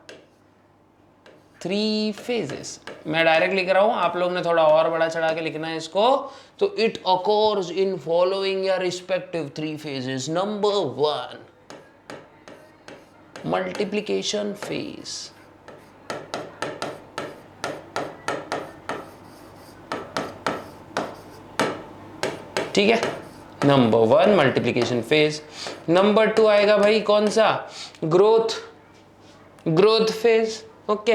3 फेजेस। मैं डायरेक्ट लिख रहा हूं, आप लोग ने थोड़ा और बड़ा चढ़ा के लिखना है इसको। तो it occurs in following your respective 3 phases. Number 1 multiplication phase. ठीक है, नंबर 1 मल्टीप्लिकेशन फेज। नंबर 2 आएगा भाई कौन सा? Growth phase. ओके,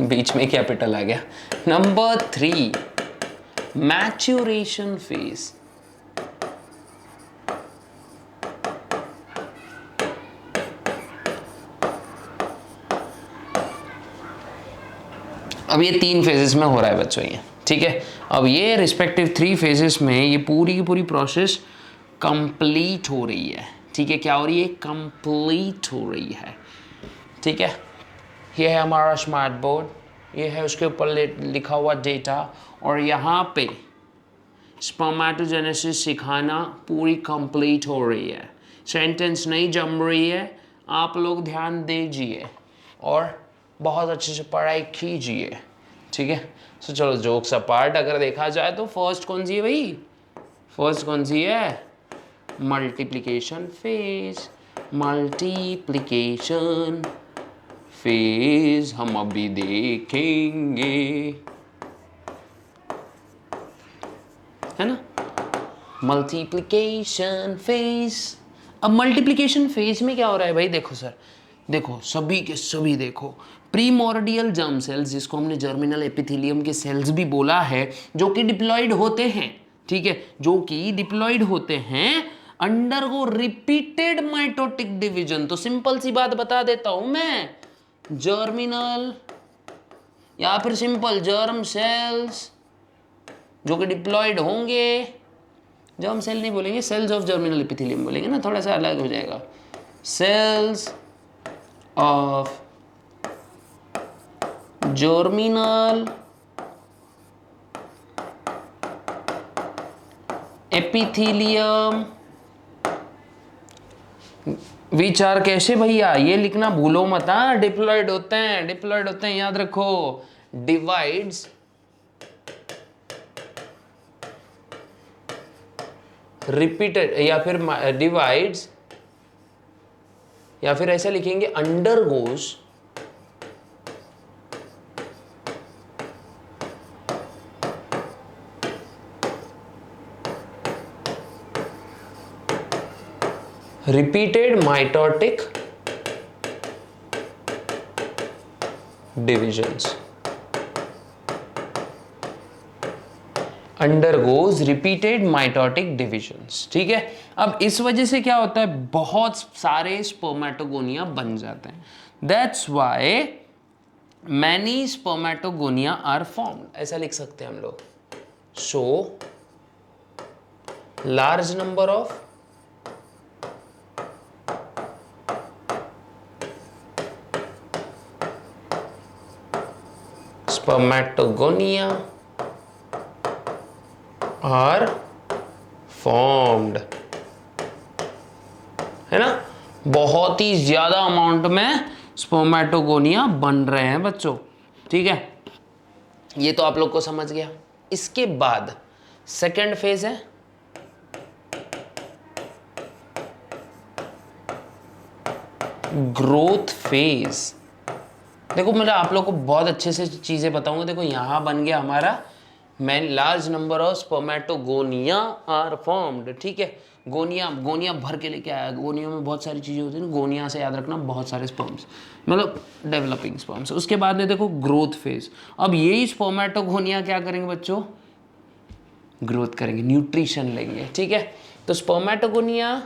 बीच में कैपिटल आ गया। Number 3 maturation phase. अब ये 3 फेजेस में हो रहा है बच्चों ये। ठीक है, अब ये रिस्पेक्टिव 3 फेजेस में ये पूरी की पूरी प्रोसेस कंप्लीट हो रही है। ठीक है, क्या हो रही है? कंप्लीट हो रही है। ठीक है, ये है हमारा स्मार्ट बोर्ड, ये है उसके ऊपर लिखा हुआ डेटा, और यहाँ पे स्पर्मेटोजेनेसिस सिखाना पूरी कंप्लीट हो रही है। सेंटेंस नहीं जम रही है, आप लोग ध्यान दीजिए और बहुत अच्छे से पढ़ाई कीजिए। ठीक है, तो चलो जोक्स अपार्ट अगर देखा जाए तो फर्स्ट कौन सी है भाई? फर्स्ट कौन सी है? Multiplication phase. मल्टीप्लिकेशन फेज हम अभी देखेंगे, है ना? Multiplication phase. अब मल्टीप्लिकेशन फेज में क्या हो रहा है भाई? देखो सर, देखो सभी के सभी देखो, प्रीमोर्डियल जर्म सेल्स, जिसको हमने जर्मिनल एपिथेलियम के सेल्स भी बोला है, जो कि डिप्लॉयड होते हैं। ठीक है, जो कि डिप्लॉयड होते हैं, अंडरगो रिपीटेड माइटोटिक डिवीजन। तो सिंपल सी बात बता देता हूं मैं, जर्मिनल या फिर सिंपल जर्म सेल्स जो कि डिप्लॉयड होंगे, जर्म सेल नहीं बोलेंगे, सेल्स ऑफ जर्मिनल एपिथेलियम बोलेंगे ना, थोड़ा सा अलग हो जाएगा। सेल्स ऑफ जर्मिनल एपिथेलियम विचार कैसे भैया? ये लिखना भूलो मत। हाँ, डिप्लॉयड होते हैं, डिप्लॉयड होते हैं, याद रखो। डिवाइड्स रिपीटेड, या फिर डिवाइड्स, या फिर ऐसा लिखेंगे undergoes repeated mitotic divisions, undergoes repeated mitotic divisions। ठीक है, अब इस वजह से क्या होता है? बहुत सारे स्पर्मेटोगोनिया बन जाते हैं। That's why many spermatogonia are formed। ऐसा लिख सकते हैं हम लोग। So large number of spermatogonia are formed, है ना? बहुत ही ज्यादा अमाउंट में स्पर्मेटोगोनिया बन रहे हैं बच्चों। ठीक है, ये तो आप लोग को समझ गया। इसके बाद सेकेंड फेज है ग्रोथ फेज। देखो मैं आप लोग को बहुत अच्छे से चीजें बताऊंगा। देखो यहां बन गया हमारा man large number of spermatogonia are formed. ठीक है, गोनिया, गोनिया भर के लेके आया। गोनिया में बहुत सारी चीजें होती है ना, गोनिया से याद रखना, बहुत सारे स्पर्म्स, मतलब डेवलपिंग स्पर्म्स। उसके बाद में देखो ग्रोथ फेज। अब यही स्पर्मेटोगोनिया क्या करेंगे बच्चों, ग्रोथ करेंगे, न्यूट्रिशन लेंगे। ठीक है, तो spermatogonia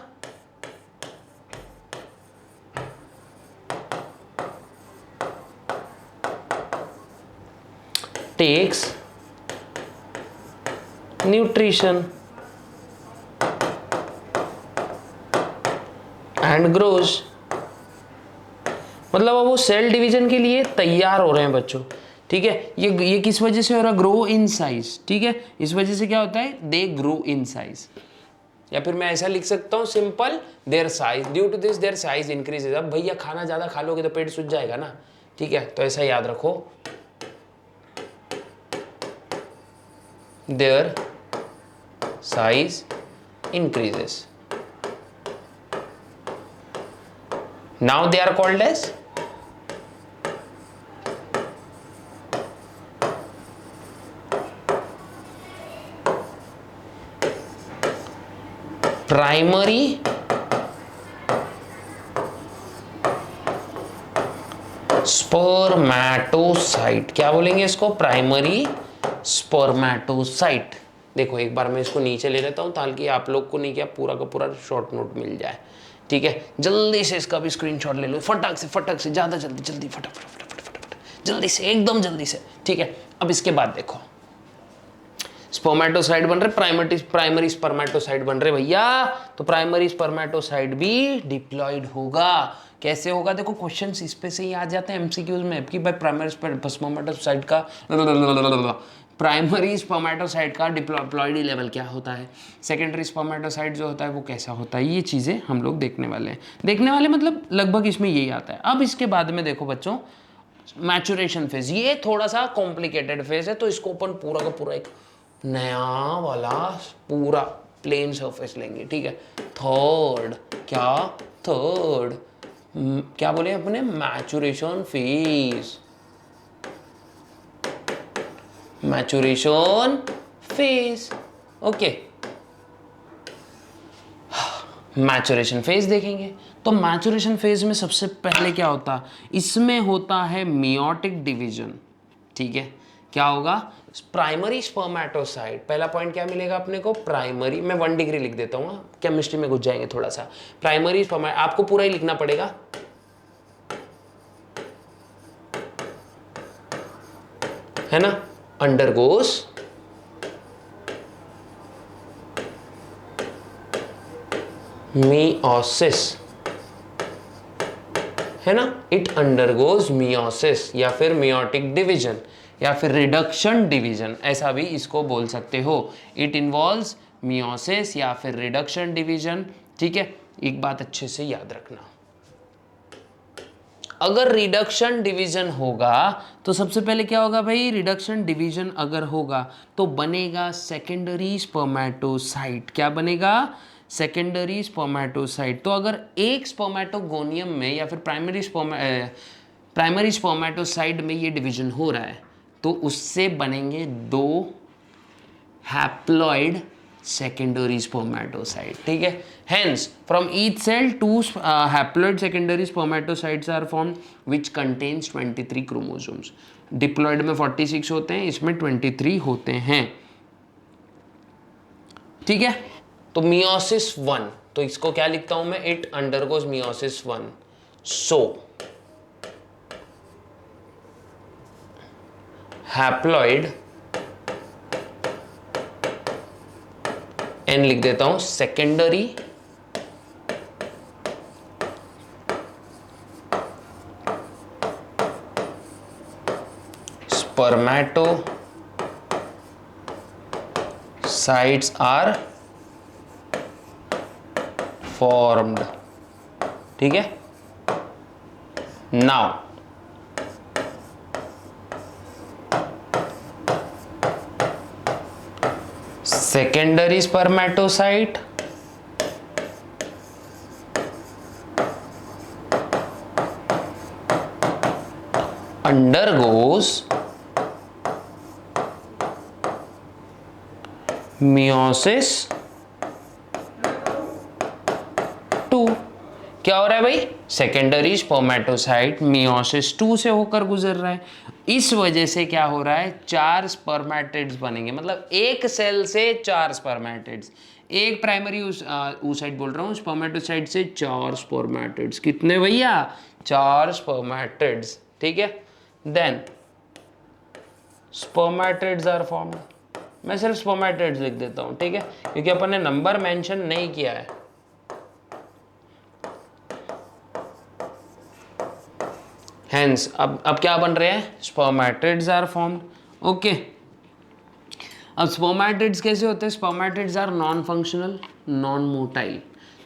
takes nutrition and grows. मतलब अब वो सेल डिवीजन के लिए तैयार हो रहे हैं बच्चों। ठीक है, ये किस वजह से हो रहा है, ग्रो इन साइज। ठीक है, इस वजह से क्या होता है, दे ग्रो इन साइज। या फिर मैं ऐसा लिख सकता हूं simple, their size, due to this their size increases. अब भैया खाना ज्यादा खा लोगे तो पेट सूज जाएगा ना। ठीक है, तो ऐसा याद रखो, their size increases. Now they are called as primary spermatocyte. क्या बोलेंगे इसको, प्राइमरी स्पर्मेटोसाइट। देखो एक बार मैं इसको नीचे ले लेता हूं ताकि आप लोग को नहीं क्या पूरा का पूरा शॉर्ट नोट मिल जाए। ठीक है, जल्दी से इसका भी स्क्रीनशॉट ले लो, फटाक से, ज्यादा जल्दी जल्दी, फटाफट जल्दी से, एकदम जल्दी से। ठीक है, अब इसके बाद देखो स्पर्मेटोसाइट बन रहे, प्राइमरी स्पर्मेटोसाइट बन रहे भैया। तो प्राइमरी स्पर्मेटोसाइट भी डिप्लॉयड होगा। कैसे होगा, देखो क्वेश्चन इस पे से ही आ जाते हैं एमसीक्यूज में कि भाई प्राइमरी स्पर्मेटोसाइट का डिप्लॉयड लेवल क्या होता है, सेकेंडरी स्पर्मेटोसाइट जो होता है वो कैसा होता है, ये चीजें हम लोग देखने वाले हैं। मतलब लगभग इसमें यही आता है। अब इसके बाद में देखो बच्चों मैचुरेशन फेज, ये थोड़ा सा कॉम्प्लिकेटेड फेज है, तो इसको अपन पूरा का पूरा एक नया वाला पूरा प्लेन सरफेस लेंगे। ठीक है, थर्ड क्या बोले अपने, maturation phase. Okay, maturation phase देखेंगे। तो मैचुरेशन फेज में सबसे पहले क्या होता है, इसमें होता है मियोटिक डिवीजन। ठीक है, क्या होगा, प्राइमरी स्पर्मेटोसाइट। पहला पॉइंट क्या मिलेगा अपने को, प्राइमरी, मैं 1 डिग्री लिख देता हूँ, केमिस्ट्री में घुस जाएंगे थोड़ा सा। प्राइमरी स्पर्मेट, आपको पूरा ही लिखना पड़ेगा, है ना, अंडरगोस मियोसिस, है ना, इट अंडरगोज मियोसिस या फिर मियोटिक डिवीजन या फिर रिडक्शन डिवीजन, ऐसा भी इसको बोल सकते हो। इट इन्वॉल्व्स मियोसिस या फिर रिडक्शन डिवीजन। ठीक है, एक बात अच्छे से याद रखना, अगर रिडक्शन डिवीजन होगा तो सबसे पहले क्या होगा भाई, रिडक्शन डिवीजन अगर होगा तो बनेगा सेकेंडरी स्पर्मेटोसाइट। क्या बनेगा, सेकेंडरी स्पर्मेटोसाइट। तो अगर एक स्पर्मेटोगोनियम में या फिर प्राइमरी स्पर्मेटोसाइट में ये डिवीजन हो रहा है तो उससे बनेंगे 2 हैप्लॉइड secondary spermatocyte. ठीक है, hence from each cell 2 haploid secondary spermatocytes are formed which contains 23 chromosomes. diploid में 46 होते हैं, इसमें 23 होते हैं। ठीक है, तो meiosis 1, तो इसको क्या लिखता हूं मैं, it undergoes meiosis 1. so haploid N लिख देता हूं, सेकेंडरी स्पर्मेटोसाइट्स आर फॉर्म्ड। ठीक है, now secondary spermatocyte undergoes meiosis 2। क्या हो रहा है भाई, सेकेंडरी स्पर्मेटोसाइट मियोसिस 2 से होकर गुजर रहा है। इस वजह से क्या हो रहा है, 4 स्पर्मेटिड्स बनेंगे, मतलब एक सेल से 4 स्पर्मेटिड्स, एक प्राइमरी oocyte बोल रहा हूँ, स्पर्मेटोसाइट से 4 स्पर्मेटिड्स। कितने भैया, 4 स्पर्मेटिड्स, ठीक है। देन स्पर्मेटिड्स आर फॉर्म्ड, मैं सिर्फ स्पर्मेटिड्स लिख देता हूँ, ठीक है, क्योंकि अपन ने नंबर मेंशन नहीं किया है। हेंस अब क्या बन रहे हैं, स्पर्मेटिड्स आर फॉर्म्ड, ओके। अब स्पर्मेटिड्स कैसे होते हैं, spermatids are non functional non motile.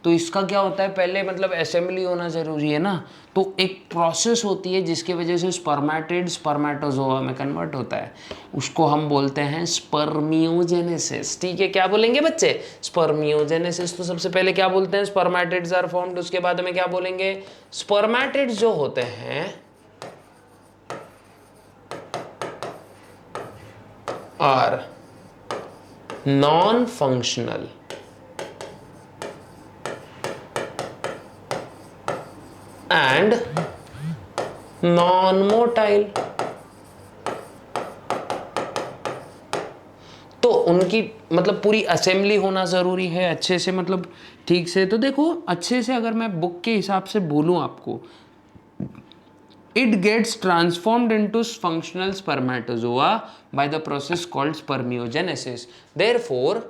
तो इसका क्या होता है, पहले मतलब असेंबली होना जरूरी है ना, तो एक प्रोसेस होती है जिसकी वजह से स्पर्मेटिड स्पर्मेटोजोआ में कन्वर्ट होता है, उसको हम बोलते हैं स्पर्मियोजेनेसिस, ठीक है। क्या बोलेंगे बच्चे, स्पर्मियोजेनेसिस। तो सबसे पहले क्या बोलते हैं, स्पर्मेटिड्स आर फॉर्म्ड, उसके बाद में क्या बोलेंगे, स्पर्मेटिड्स जो होते हैं are non functional and non motile. तो उनकी मतलब पूरी असेंबली होना जरूरी है अच्छे से, मतलब ठीक से। तो देखो अच्छे से अगर मैं बुक के हिसाब से बोलूं आपको, it gets transformed into functional spermatozoa by the process called spermiogenesis. Therefore,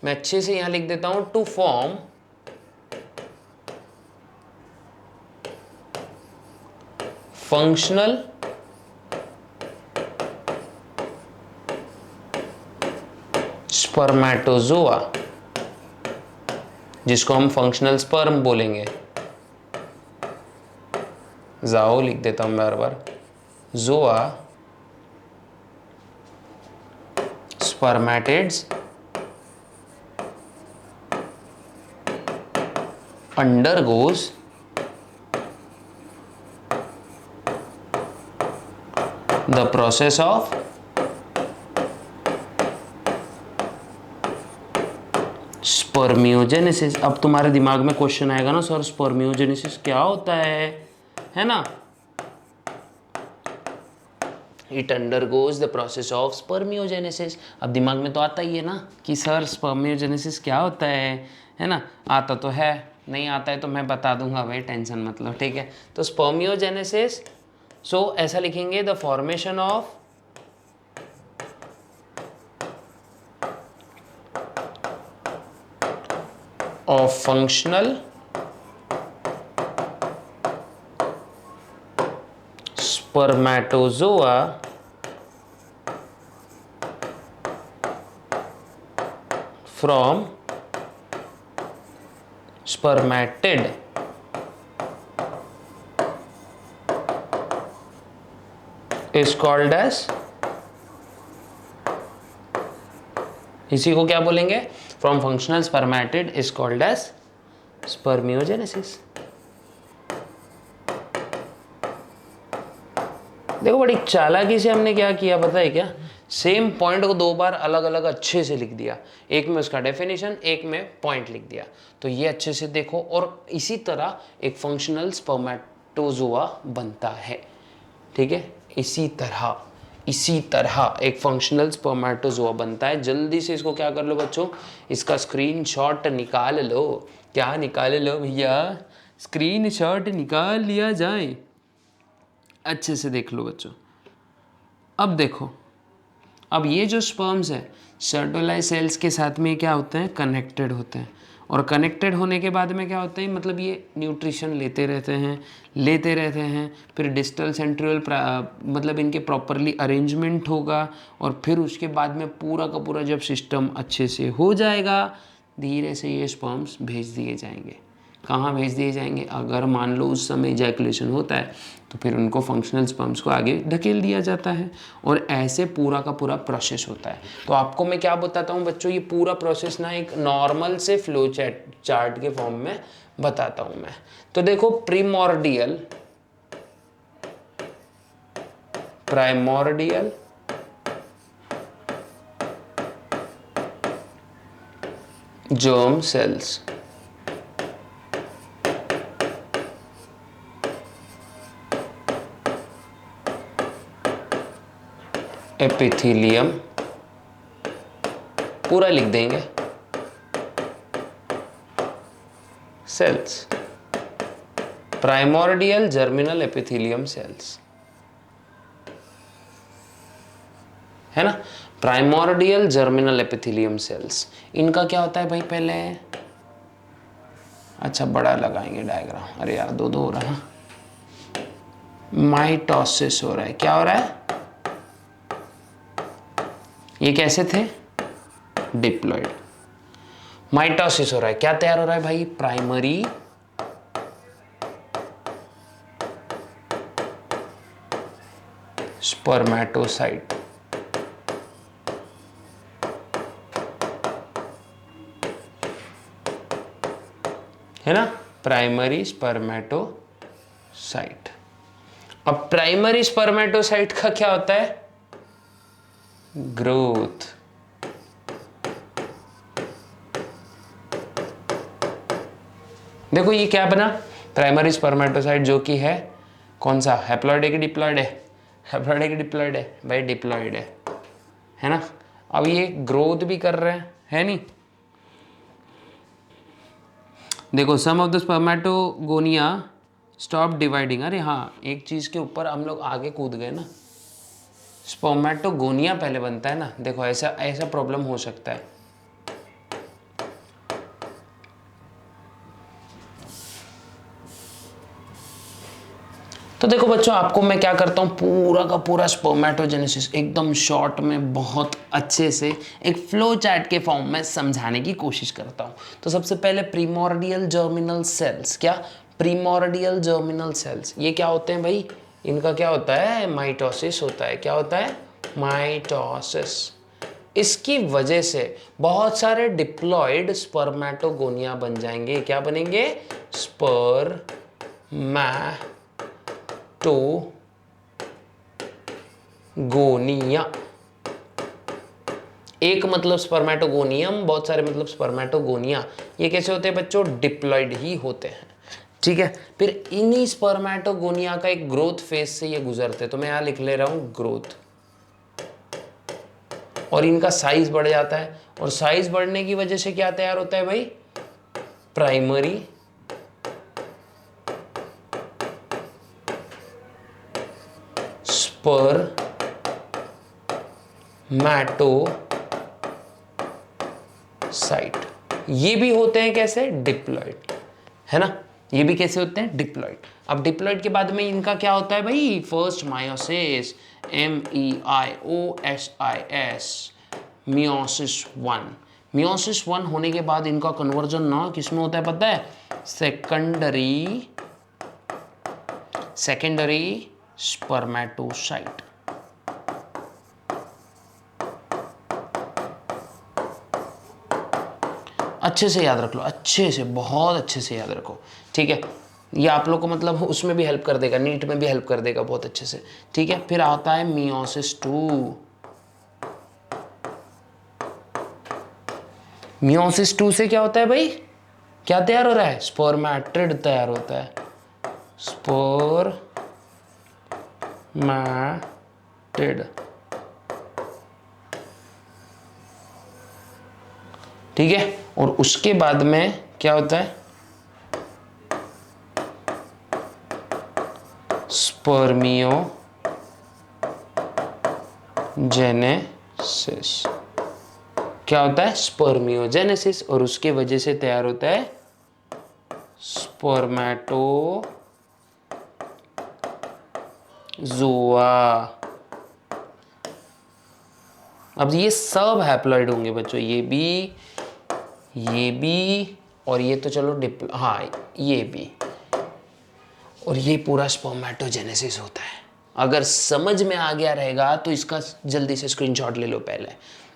मैं अच्छे से यहां लिख देता हूं, to form functional spermatozoa, जिसको हम फंक्शनल स्पर्म बोलेंगे, जाओ लिख देता हूं बार बार, जोआ spermatids undergoes the process of spermiogenesis. अब तुम्हारे दिमाग में क्वेश्चन आएगा ना, सर स्पर्मियोजेनेसिस क्या होता है ना। It undergoes the process of spermiogenesis. अब दिमाग में तो आता ही है ना कि सर स्पर्मियोजेनेसिस क्या होता है ना। आता तो है, नहीं आता है तो मैं बता दूंगा भाई, टेंशन मतलब, ठीक है। तो स्पर्मियोजेनेसिस, सो ऐसा लिखेंगे, the formation of functional spermatozoa from spermatid is called as, इसी को क्या बोलेंगे, from functional spermatid is called as spermiogenesis. देखो बड़ी चालाकी से हमने क्या किया पता है क्या, सेम पॉइंट को 2 बार अलग अलग अच्छे से लिख दिया, एक में उसका डेफिनेशन, एक में पॉइंट लिख दिया। तो ये अच्छे से देखो, और इसी तरह एक फंक्शनल स्पर्मेटोजोआ बनता है, ठीक है। इसी तरह एक फंक्शनल स्पर्मेटोजोआ बनता है। जल्दी से इसको क्या कर लो बच्चों, इसका स्क्रीनशॉट निकाल लो। क्या निकाल लो भैया, स्क्रीनशॉट निकाल लिया जाए। अच्छे से देख लो बच्चों। अब देखो, अब ये जो स्पर्म्स है सर्टोलाइज सेल्स के साथ में क्या होते हैं, कनेक्टेड होते हैं, और कनेक्टेड होने के बाद में क्या होता है, मतलब ये न्यूट्रिशन लेते रहते हैं, फिर डिस्टल सेंट्रियल मतलब इनके प्रॉपरली अरेंजमेंट होगा, और फिर उसके बाद में पूरा का पूरा जब सिस्टम अच्छे से हो जाएगा, धीरे से ये स्पर्म्स भेज दिए जाएंगे। कहाँ भेज दिए जाएंगे, अगर मान लो उस समय इजैकुलेशन होता है तो फिर उनको फंक्शनल स्पर्म्स को आगे ढकेल दिया जाता है, और ऐसे पूरा का पूरा प्रोसेस होता है। तो आपको मैं क्या बताता हूँ बच्चों, ये पूरा प्रोसेस ना एक नॉर्मल से फ्लो चार्ट के फॉर्म में बताता हूँ मैं। तो देखो, primordial primordial germ cells. Epithelium पूरा लिख देंगे, cells, primordial germinal epithelium cells, है ना। प्राइमोर्डियल जर्मिनल एपिथीलियम सेल्स, इनका क्या होता है भाई पहले, अच्छा बड़ा लगाएंगे डायग्राम, अरे यार दो हो रहा है, माइटोसिस हो रहा है, क्या हो रहा है, ये कैसे थे, डिप्लॉइड, माइटोसिस हो रहा है, क्या तैयार हो रहा है भाई, प्राइमरी स्पर्मेटोसाइट, है ना, प्राइमरी स्पर्मेटोसाइट। अब प्राइमरी स्पर्मेटोसाइट का क्या होता है, ग्रोथ, देखो ये क्या बना, प्राइमरी स्पर्मेटोसाइट जो कि है कौन सा, हैप्लॉइड है कि डिप्लॉइड है, हैप्लॉइड है कि डिप्लॉइड है भाई, डिप्लॉइड है ना। अब ये ग्रोथ भी कर रहे हैं, है नहीं, देखो some of the spermatogonia stop dividing, अरे हाँ एक चीज के ऊपर हम लोग आगे कूद गए ना, स्पर्मेटोगोनिया पहले बनता है ना, देखो ऐसा ऐसा प्रॉब्लम हो सकता है, तो देखो बच्चों आपको मैं क्या करता हूँ, पूरा का पूरा स्पर्मेटोजेनेसिस एकदम शॉर्ट में बहुत अच्छे से एक फ्लो चार्ट के फॉर्म में समझाने की कोशिश करता हूँ। तो सबसे पहले प्रीमोर्डियल जर्मिनल सेल्स, क्या प्रीमोर्डियल जर्मिनल सेल्स, ये क्या होते हैं भाई, इनका क्या होता है, माइटोसिस होता है, क्या होता है, माइटोसिस। इसकी वजह से बहुत सारे डिप्लॉइड स्पर्मेटोगोनिया बन जाएंगे, क्या बनेंगे, स्पर्मेटोगोनिया, एक मतलब स्पर्मेटोगोनियम, बहुत सारे मतलब स्पर्मेटोगोनिया, ये कैसे होते हैं बच्चों, डिप्लॉइड ही होते हैं, ठीक है। फिर इन्हीं स्पर्मेटोगोनिया का एक ग्रोथ फेज से ये गुजरते, तो मैं यहां लिख ले रहा हूं ग्रोथ, और इनका साइज बढ़ जाता है, और साइज बढ़ने की वजह से क्या तैयार होता है भाई, प्राइमरी स्पर्मेटोसाइट, ये भी होते हैं कैसे, डिप्लॉइड, है ना, ये भी कैसे होते हैं, डिप्लॉइड। अब डिप्लॉइड के बाद में इनका क्या होता है भाई, first meiosis, MEIOSIS, meiosis 1, meiosis 1 होने के बाद इनका कन्वर्जन ना किस में होता है पता है, सेकेंडरी स्पर्मेटोसाइट, अच्छे से याद रख लो, अच्छे से, बहुत अच्छे से याद रखो, ठीक है। ये आप लोग को मतलब उसमें भी हेल्प कर देगा, नीट में भी हेल्प कर देगा बहुत अच्छे से, ठीक है। फिर आता है मियोसिस 2, मियोसिस 2 से क्या होता है भाई, क्या तैयार हो रहा है, स्पर्मेटिड तैयार होता है, स्पर्मेटिड, ठीक है। और उसके बाद में क्या होता है, स्पर्मियोजेनेसिस, क्या होता है, स्पर्मियोजेनेसिस, और उसके वजह से तैयार होता है स्पर्मेटोजोआ। अब ये सब हैप्लॉइड होंगे बच्चों, ये भी और ये तो चलो हाँ ये भी, और ये पूरा स्पर्मेटोजेनेसिस होता है। अगर समझ में आ गया रहेगा तो इसका जल्दी से स्क्रीनशॉट ले लो पहले,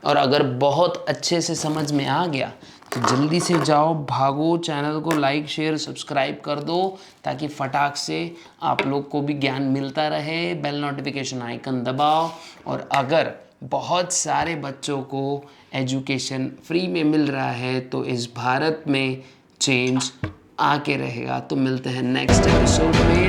और अगर बहुत अच्छे से समझ में आ गया तो जल्दी से जाओ, भागो, चैनल को लाइक शेयर सब्सक्राइब कर दो ताकि फटाक से आप लोग को भी ज्ञान मिलता रहे। बेल नोटिफिकेशन आइकन दबाओ। और अगर बहुत सारे बच्चों को एजुकेशन फ्री में मिल रहा है तो इस भारत में चेंज आके रहेगा। तो मिलते हैं नेक्स्ट एपिसोड में।